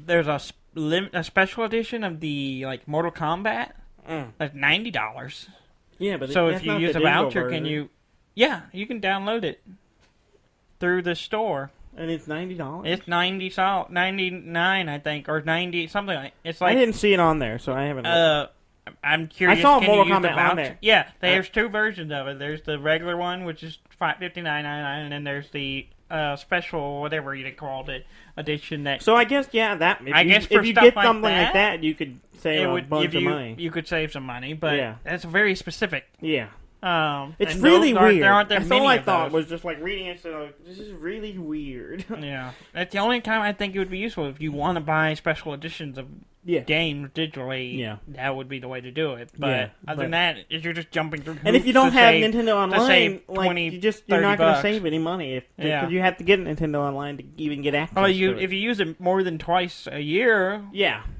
there's a special edition of the Mortal Kombat. That's $90. Yeah, but so if you use a voucher, version. You can download it through the store. And it's $90. It's $99, I think, or 90 something like. It's like I didn't see it on there, so I haven't. I'm curious. I saw Mortal Kombat on there. Yeah, there's two versions of it. There's the regular one, which is $59.99, and then there's the special, whatever you called it, edition. So I guess that. If you get something like that, you could save a bunch of money. You could save some money, but that's very specific. Yeah. It's really weird. There aren't that many. All I thought was just reading it. So this is really weird. Yeah, that's the only time I think it would be useful if you want to buy special editions of games digitally. Yeah, that would be the way to do it. But other than that, you're just jumping through. And if you don't have Nintendo Online, you're not going to save any money because you have to get Nintendo Online to even get access. If you use it more than twice a year,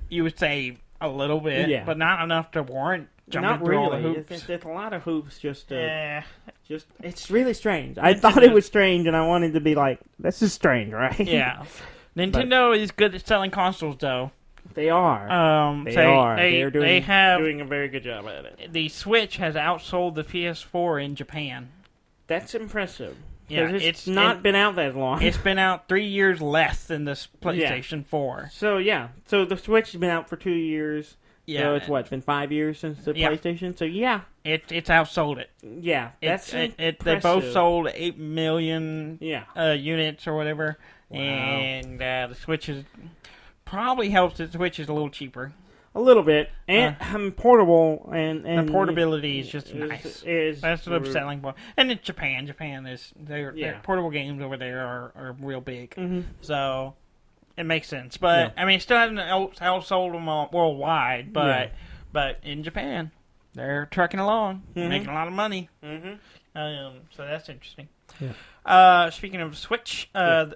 you would save a little bit, but not enough to warrant. Not really. All the hoops. It's a lot of hoops. It's really strange. I thought it was strange, and I wanted to be like, "This is strange, right?" Yeah. Nintendo is good at selling consoles, though. They are. They're doing a very good job at it. The Switch has outsold the PS4 in Japan. That's impressive. Yeah, it's not been out that long. It's been out 3 years less than the PlayStation 4. So the Switch has been out for 2 years. Yeah, so it's been 5 years since the PlayStation. So it's outsold it. Yeah, that's they both sold 8 million units or whatever, and the Switch is probably helps. The Switch is a little cheaper, a little bit, and portable, and the portability is just nice. That's the selling point. And in Japan is their portable games over there are real big, so. It makes sense, but I mean, it still hasn't outsold them worldwide. But in Japan, they're trucking along, making a lot of money. So that's interesting. Yeah. Speaking of Switch, the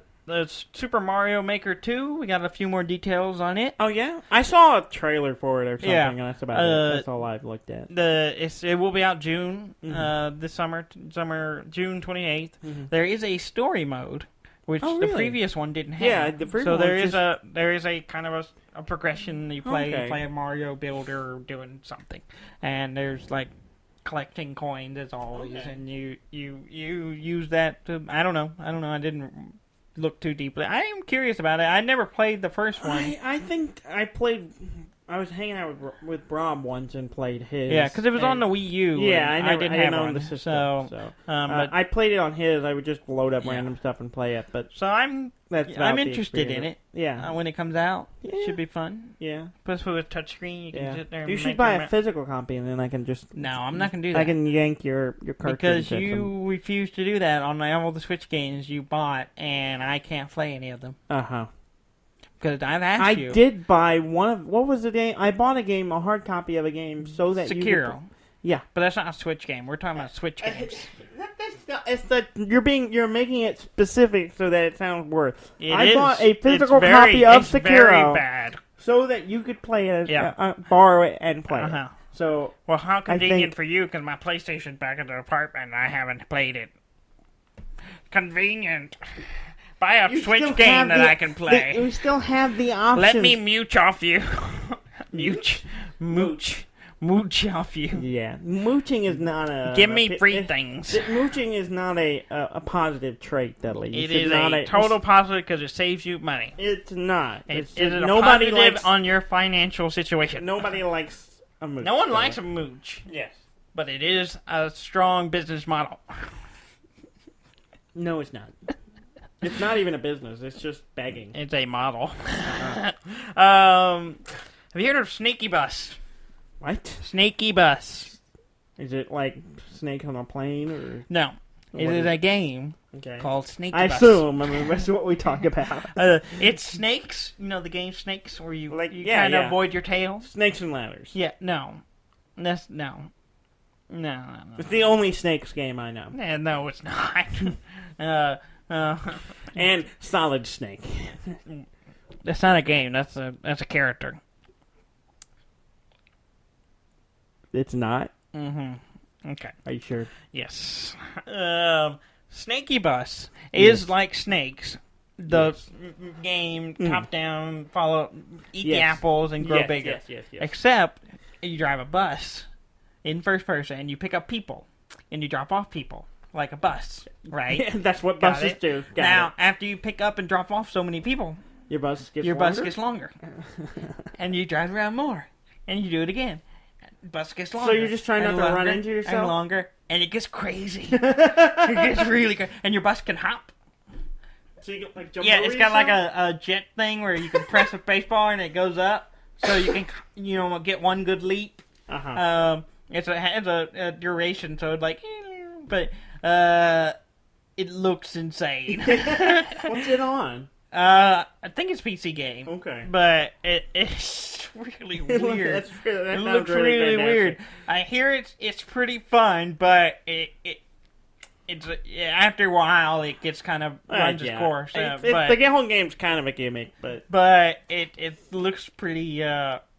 Super Mario Maker 2, we got a few more details on it. Oh yeah, I saw a trailer for it or something, and that's about it. That's all I've looked at. It will be out June this summer, June 28th. There is a story mode. Which the previous one didn't have. Yeah, the previous one. So there is a kind of a progression. You play a Mario builder doing something, and there's collecting coins as always, and you use that to I don't know. I didn't look too deeply. I am curious about it. I never played the first one. I think I played. I was hanging out with Brom once and played his. Yeah, because it was on the Wii U. Yeah, I didn't own the system. But I played it on his. I would just load up random stuff and play it. But so I'm That's I'm about the interested in experience. it. Yeah. When it comes out, Yeah. it should be fun. Yeah. Plus, with a touchscreen, you can sit there and You make should buy your a physical copy, and then I can just. No, I'm not gonna do that. I can yank your cartridge. Because at you them. refuse to do that on all the Switch games you bought, and I can't play any of them. Uh-huh. Because I've asked you. I did buy one of... What was the game? I bought a game, a hard copy of a game, so that you Sekiro. could... Yeah. But that's not a Switch game. We're talking about Switch games. You're making it specific so that it sounds worse. I bought a physical copy of Sekiro. Very bad. So that you could play it, Yeah. borrow it and play Uh-huh. it. So... Well, how convenient think- for you, because my PlayStation's back at the apartment and I haven't played it. Convenient. Buy a You Switch still game have that the- I can play. You still have the option. Let me mooch off you. Mooch off you. Yeah, mooching is not a. Give me free things. Mooching is not a positive trait, Dudley. It is a total positive because it saves you money. It's not. It It's is just a nobody positive likes. on your financial situation. Nobody likes a mooch. No one so- likes a mooch, Yes. but it is a strong business model. No, it's not. It's not even a business. It's just begging. It's a model. Have you heard of Snaky Bus? What? Snaky Bus. Is it like Snake on a plane or? No. It What is is a game Okay. called Snaky I Bus. assume. I mean, that's what we talk about. It's snakes. You know the game Snakes, where you Like, you yeah, kind of yeah. avoid your tail. Snakes and ladders. Yeah, no, that's no. It's the only snakes game I know. No, it's not. And Solid Snake. That's not a game. That's a character. It's not. Mm-hmm. Okay. Are you sure? Yes. Snaky Bus is like Snakes. The Yes. game, top down, eat the Yes. apples and grow Yes, bigger. Yes. Except you drive a bus in first person and you pick up people and you drop off people like a bus, right? That's what Got buses it. do. Got Now, it. after you pick up and drop off so many people, Your bus gets your longer? bus gets longer, and you drive around more, and you do it again. Bus gets longer. you're just trying and not to run longer, into yourself? And longer, and it gets crazy. It gets really crazy, and your bus can hop. So you can, like, jump Yeah, over it's got like yourself? a jet thing where you can press a spacebar and it goes up, so you can get one good leap. Uh-huh. It has a duration, so it's like, but it looks insane. What's it on? I think it's PC game. Okay. But it's really weird. that It sounds looks really fantastic. weird. I hear it's pretty fun, but it's after a while it gets kind of runs its course. The whole game's kind of a gimmick, but but it looks pretty.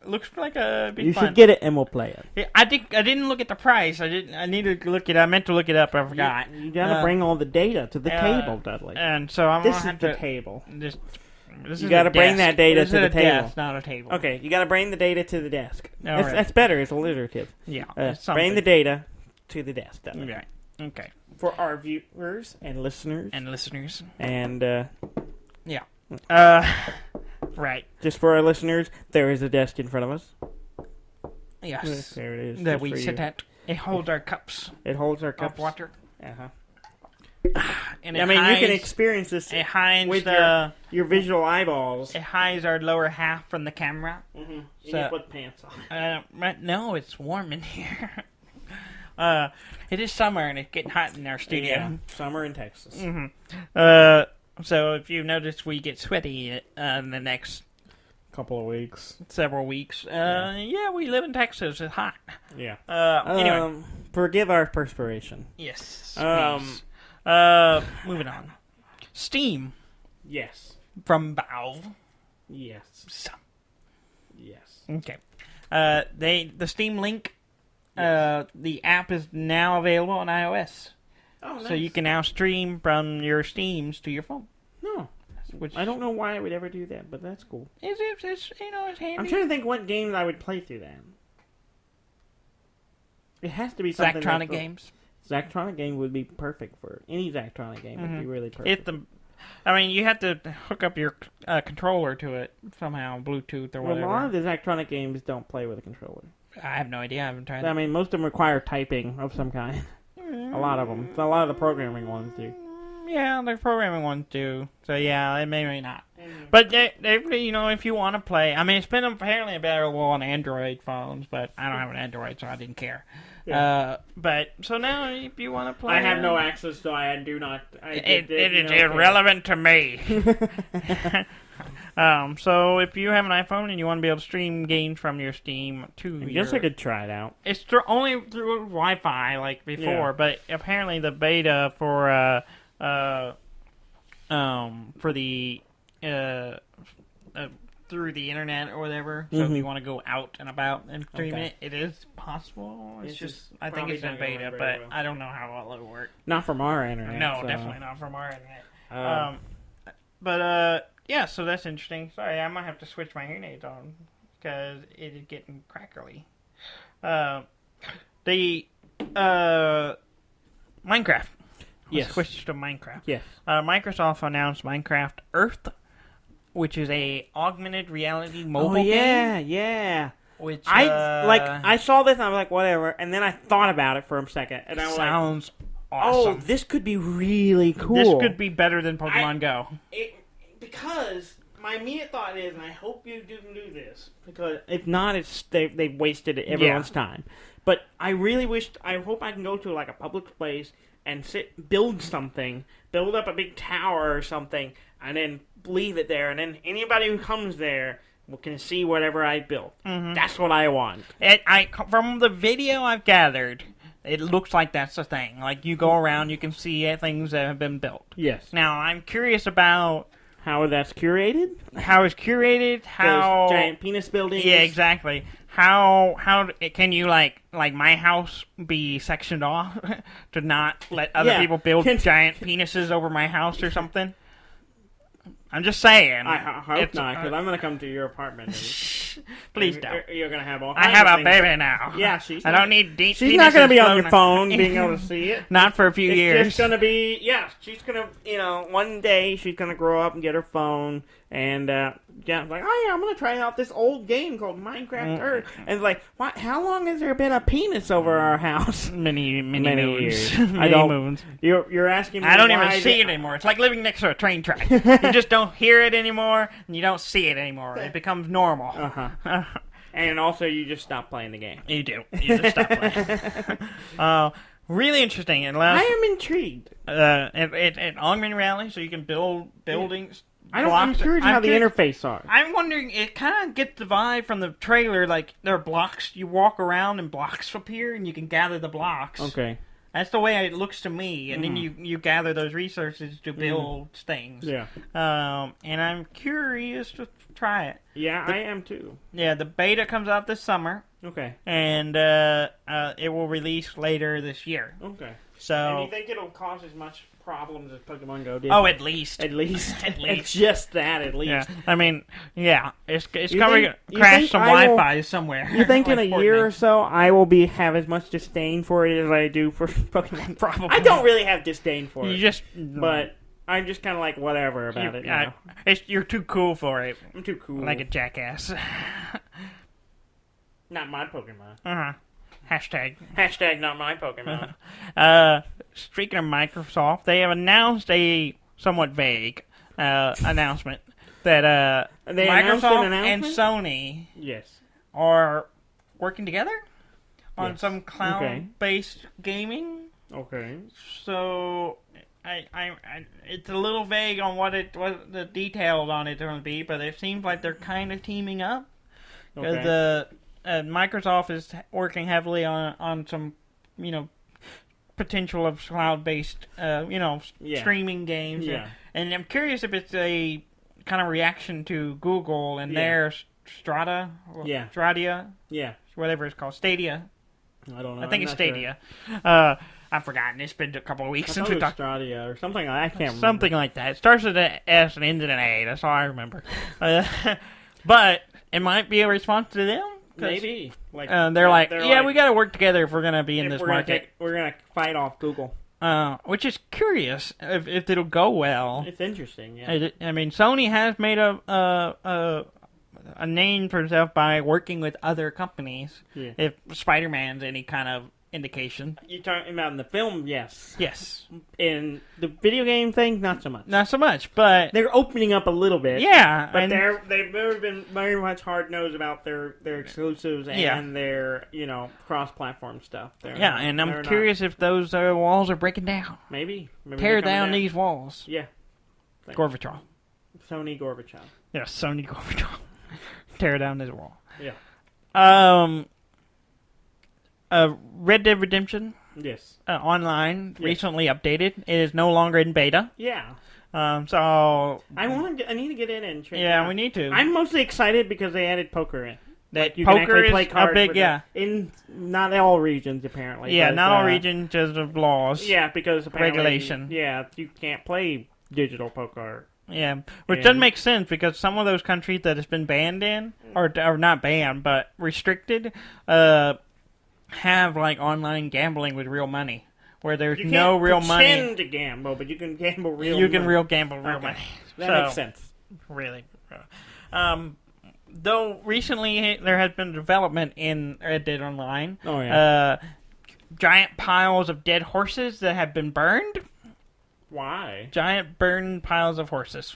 Looks like a big you fun. should get it and we'll play it. Yeah, I didn't look at the price. I needed to look it. I meant to look it up. I forgot. You gotta bring all the data to the table, Dudley. And so I'm This gonna is have the to. table. This You is gotta a bring desk. that data This to is the a table. Desk, not a table. Okay, you gotta bring the data to the desk. All right. That's better. It's alliterative. Yeah. Bring something. the data to the desk, Dudley. Right. Okay. For our viewers and listeners. And listeners. And Yeah. Right. just for our listeners, there is a desk in front of us. Yes. There it is. That just we for sit you. at. It holds our cups It holds our of cups. water. Uh-huh. And I mean, you can experience this It hides with the. your visual eyeballs. It hides our lower half from the camera. Mm-hmm. You So- need to put pants on. No, it's warm in here. It is summer and it's getting hot in our studio. Yeah, summer in Texas. Mm-hmm. So if you notice, we get sweaty in the next Couple of weeks. several weeks. Yeah, we live in Texas. It's hot. Yeah. Anyway, Forgive our perspiration. yes. um, please. Moving on. Steam Yes. from Valve. Yes. Yes. Okay. The Steam Link. The app is now available on iOS, Oh, nice. so you can now stream from your Steams to your phone. No. Which I don't know why I would ever do that, but that's cool. it's it's handy. I'm trying to think what games I would play through that. It has to be something. Zachtronic games. Zachtronic game would be perfect for any Zachtronic game. Would be really perfect. You have to hook up your controller to it somehow, Bluetooth or Well, whatever. a lot of the Zachtronic games don't play with a controller. I have no idea. I haven't tried. I mean, most of them require typing of some kind. A lot of them. A lot of the programming ones do. yeah, the programming ones do. So yeah, it may not. But they, if you want to play, I mean, it's been apparently available on Android phones, but I don't have an Android, so I didn't care. Yeah. But so now, if you want to play, I have no access, so I do not. It is irrelevant to me. So if you have an iPhone and you want to be able to stream games from your Steam to I guess I could try it out. It's only through Wi-Fi like before, but apparently the beta for the through the internet or whatever. So if you want to go out and about and stream it, it is possible. It's just I think it's in beta, but I don't know how well it'll work. Not from our internet. No, so. Definitely not from our internet. Yeah, so that's interesting. Sorry, I might have to switch my hearing aids on because it is getting crackly. The Minecraft. Let's switch to Minecraft. Yes. Microsoft announced Minecraft Earth, which is a augmented reality mobile game. Yeah. Which I saw this and I was like, whatever, and then I thought about it for a second, and I was sounds like, awesome. Oh, this could be really cool. This could be better than Pokemon Go. Because my immediate thought is, and I hope you do this, because if not, they've wasted everyone's time. But I really I hope I can go to like a public place and build up a big tower or something, and then leave it there, and then anybody who comes there can see whatever I built. Mm-hmm. That's what I want. From the video I've gathered, it looks like that's the thing. Like, you go around, you can see things that have been built. Yes. Now, I'm curious about how that's curated. How it's curated. How giant penis buildings. Yeah, exactly. How can you like my house be sectioned off to not let other people build giant penises over my house or something? I'm just saying. I hope not, because I'm going to come to your apartment. Please don't. You're going to have all I have a baby now. Yeah, I don't need deep. She's not going to be on your phone being able to see it. Not for a few years. It's just going to be, she's going to, one day she's going to grow up and get her phone and, like, oh yeah, I'm going to try out this old game called Minecraft Earth. And it's like, what? How long has there been a penis over our house? Many years. Moons. You're asking me I don't even see it anymore. It's like living next to a train track. You just don't hear it anymore, and you don't see it anymore. It becomes normal. Uh-huh. And also, you just stop playing the game. You do. You just stop playing. Really interesting. I am intrigued. It augmented reality, so you can build buildings. I'm curious how the interface are. I'm wondering, it kind of gets the vibe from the trailer, like there are blocks, you walk around and blocks appear and you can gather the blocks. Okay. That's the way it looks to me, and then you gather those resources to build things. Yeah. And I'm curious to try it. Yeah, I am too. Yeah, the beta comes out this summer. Okay. And it will release later this year. Okay. So. And you think it'll cause as much problems as Pokemon Go did? Oh, at least. At least. It's just that, at least. Yeah. I mean, it's going to crash some Wi-Fi somewhere. You think in a year or so I will have as much disdain for it as I do for Pokemon? Probably. I don't really have disdain for it. But I'm just kind of like whatever about it. You're too cool for it. I'm too cool. Like a jackass. Not my Pokemon. Uh-huh. Hashtag not my Pokemon. Speaking of Microsoft, they have announced a somewhat vague announcement that Microsoft and Sony are working together on some cloud-based gaming. Okay. So I it's a little vague on what the details on it's going to be, but it seems like they're kind of teaming up because Microsoft is working heavily on some, potential of cloud-based, streaming games. Yeah. And I'm curious if it's a kind of reaction to Google and their Stadia. Yeah. Whatever it's called. Stadia. I don't know. I think it's Stadia. Sure. I've forgotten. It's been a couple of weeks since we talked. Stadia or something. I can't remember. Something like that. It starts with an S and ends in an A. That's all I remember. But it might be a response to them. Maybe. They're like, we got to work together if we're going to be in this market. We're going to fight off Google. Which is curious if it'll go well. It's interesting, yeah. I mean, Sony has made a name for itself by working with other companies. Yeah. If Spider-Man's any kind of indication. You're talking about in the film, yes. Yes. In the video game thing, not so much. Not so much, but They're opening up a little bit. yeah. But and they've never been very much hard nosed about their exclusives and their cross-platform stuff. and I'm curious if those walls are breaking down. Maybe Tear down these walls. Yeah. Gorbachev. Sony Gorbachev. Yeah, Sony Gorbachev. Tear down this wall. Yeah. Red Dead Redemption Yes. Online recently updated. It is no longer in beta. Yeah. So I need to get in and check. yeah, we need to. I'm mostly excited because they added poker in. That You poker can actually play is cards a big with in not all regions apparently. Yeah, but, not all regions just of laws. Yeah, because apparently, regulation. Yeah, you can't play digital poker. Yeah, which doesn't make sense because some of those countries that it's been banned in, or not banned but restricted, have like online gambling with real money, where there's no real money. You can't pretend to gamble, but you can gamble real. You can money. gamble real money. That makes sense. Really. Though recently there has been development in Red Dead Online. Oh yeah. Giant piles of dead horses that have been burned. Why? Giant burned piles of horses.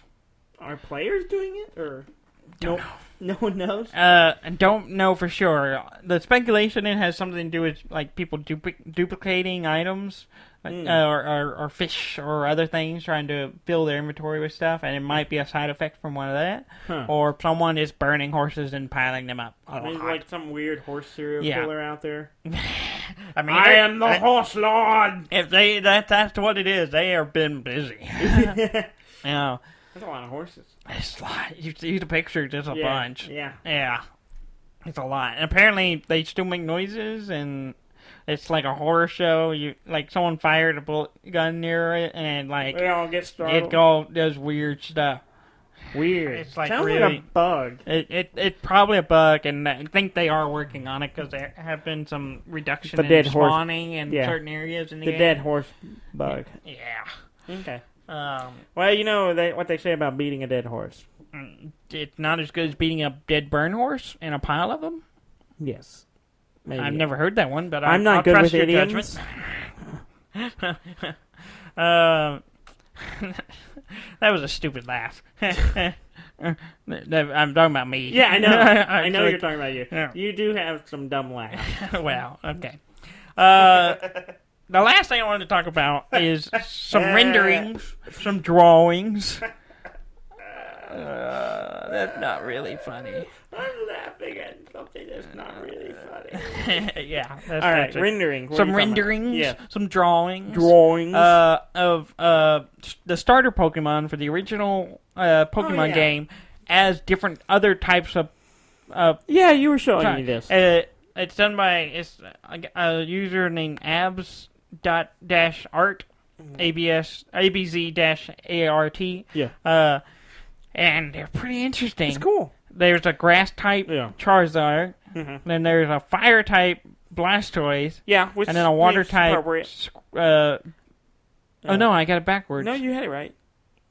Are players doing it or Don't know. no one knows? I don't know for sure. The speculation it has something to do with like people duplicating items, or fish or other things, trying to fill their inventory with stuff, and it might be a side effect from one of that, or someone is burning horses and piling them up. There's like some weird horse serial killer out there. I mean, I am the horse lord. If that's what it is, they have been busy. Yeah. That's a lot of horses. It's a lot. You see the picture, just a bunch. Yeah. Yeah. It's a lot. And apparently they still make noises, and it's like a horror show. Someone fired a bullet gun near it, and they all get startled. It does weird stuff. Weird. It's like sounds really, like a bug. It's probably a bug, and I think they are working on it because there have been some reduction in dead spawning in certain areas in the game. dead horse bug. Yeah. Okay. Well, what they say about beating a dead horse. It's not as good as beating a dead burn horse in a pile of them. Yes. Maybe. I've never heard that one, but I'm not I'll good trust with your idioms. judgment. That was a stupid laugh. I'm talking about me. Yeah, I know. I know you're talking about you. Yeah. You do have some dumb laughs. Well, okay. The last thing I wanted to talk about is some renderings, some drawings. That's not really funny. I'm laughing at something that's not really funny. Yeah. That's All right, rendering. Some renderings, some drawings. Drawings. Of the starter Pokemon for the original Pokemon game as different other types of... yeah, you were showing me this. It's done by a user named abz-art, abz-art. Yeah. And they're pretty interesting. It's cool. There's a grass type Charizard. Mm-hmm. Then there's a fire type Blastoise. Yeah, and then a water type. Oh no, I got it backwards. No, you had it right.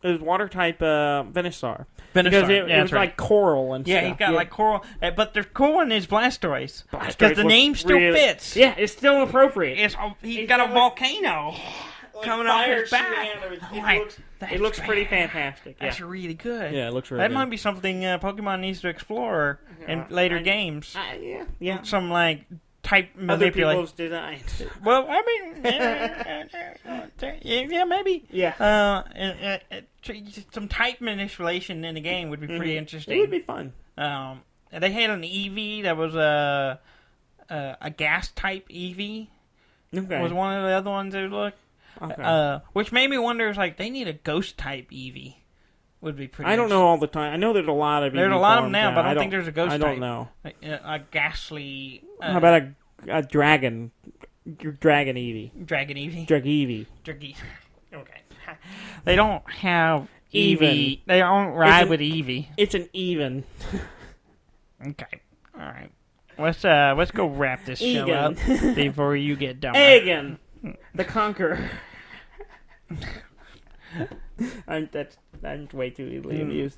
It was water type Venusaur. Because it was like coral and stuff. Yeah, he's got like coral. But the cool one is Blastoise. Because the name still fits. Yeah, it's still appropriate. He's got a volcano coming off his back. It looks pretty fantastic. That's really good. Yeah, it looks really good. That might be something Pokemon needs to explore in later games. Yeah. Some like type other people's designs. Well, I mean, yeah, maybe. Yeah. Some type manipulation in the game would be pretty interesting. It would be fun. They had an Eevee that was a gas type Eevee. Okay. Was one of the other ones that looked. Okay. Which made me wonder, is like they need a ghost type Eevee. Would be pretty. I don't know all the time. I know there's a lot of. There's a lot of them now, but I don't think there's a ghost type. I don't know. A ghastly. How about a dragon? Dragon Eevee. Dragon Eevee. Drag-Eevee. Okay. They don't have Even. Eevee. They don't ride with Eevee. It's an even. Okay. All right. Let's go wrap this show up before you get done. Egan, the Conqueror. I'm way too easily amused.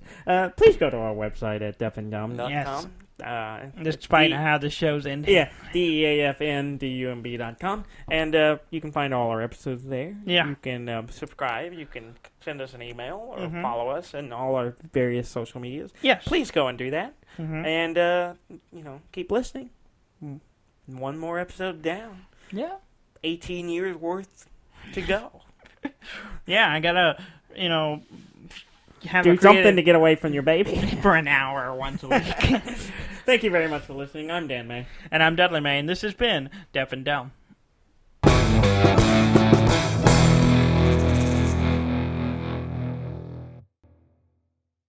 Please go to our website at deafandumb.com. Yes. Despite how the show's ending. Yeah, DEAFNDUMB.com. And you can find all our episodes there. Yeah. You can subscribe. You can send us an email or follow us in all our various social medias. Yes. Please go and do that. And, keep listening. One more episode down. Yeah. 18 years worth to go. Yeah, I gotta, have do something to get away from your baby for an hour once a week. Thank you very much for listening. I'm Dan May. And I'm Dudley May, and this has been Deaf and Dumb.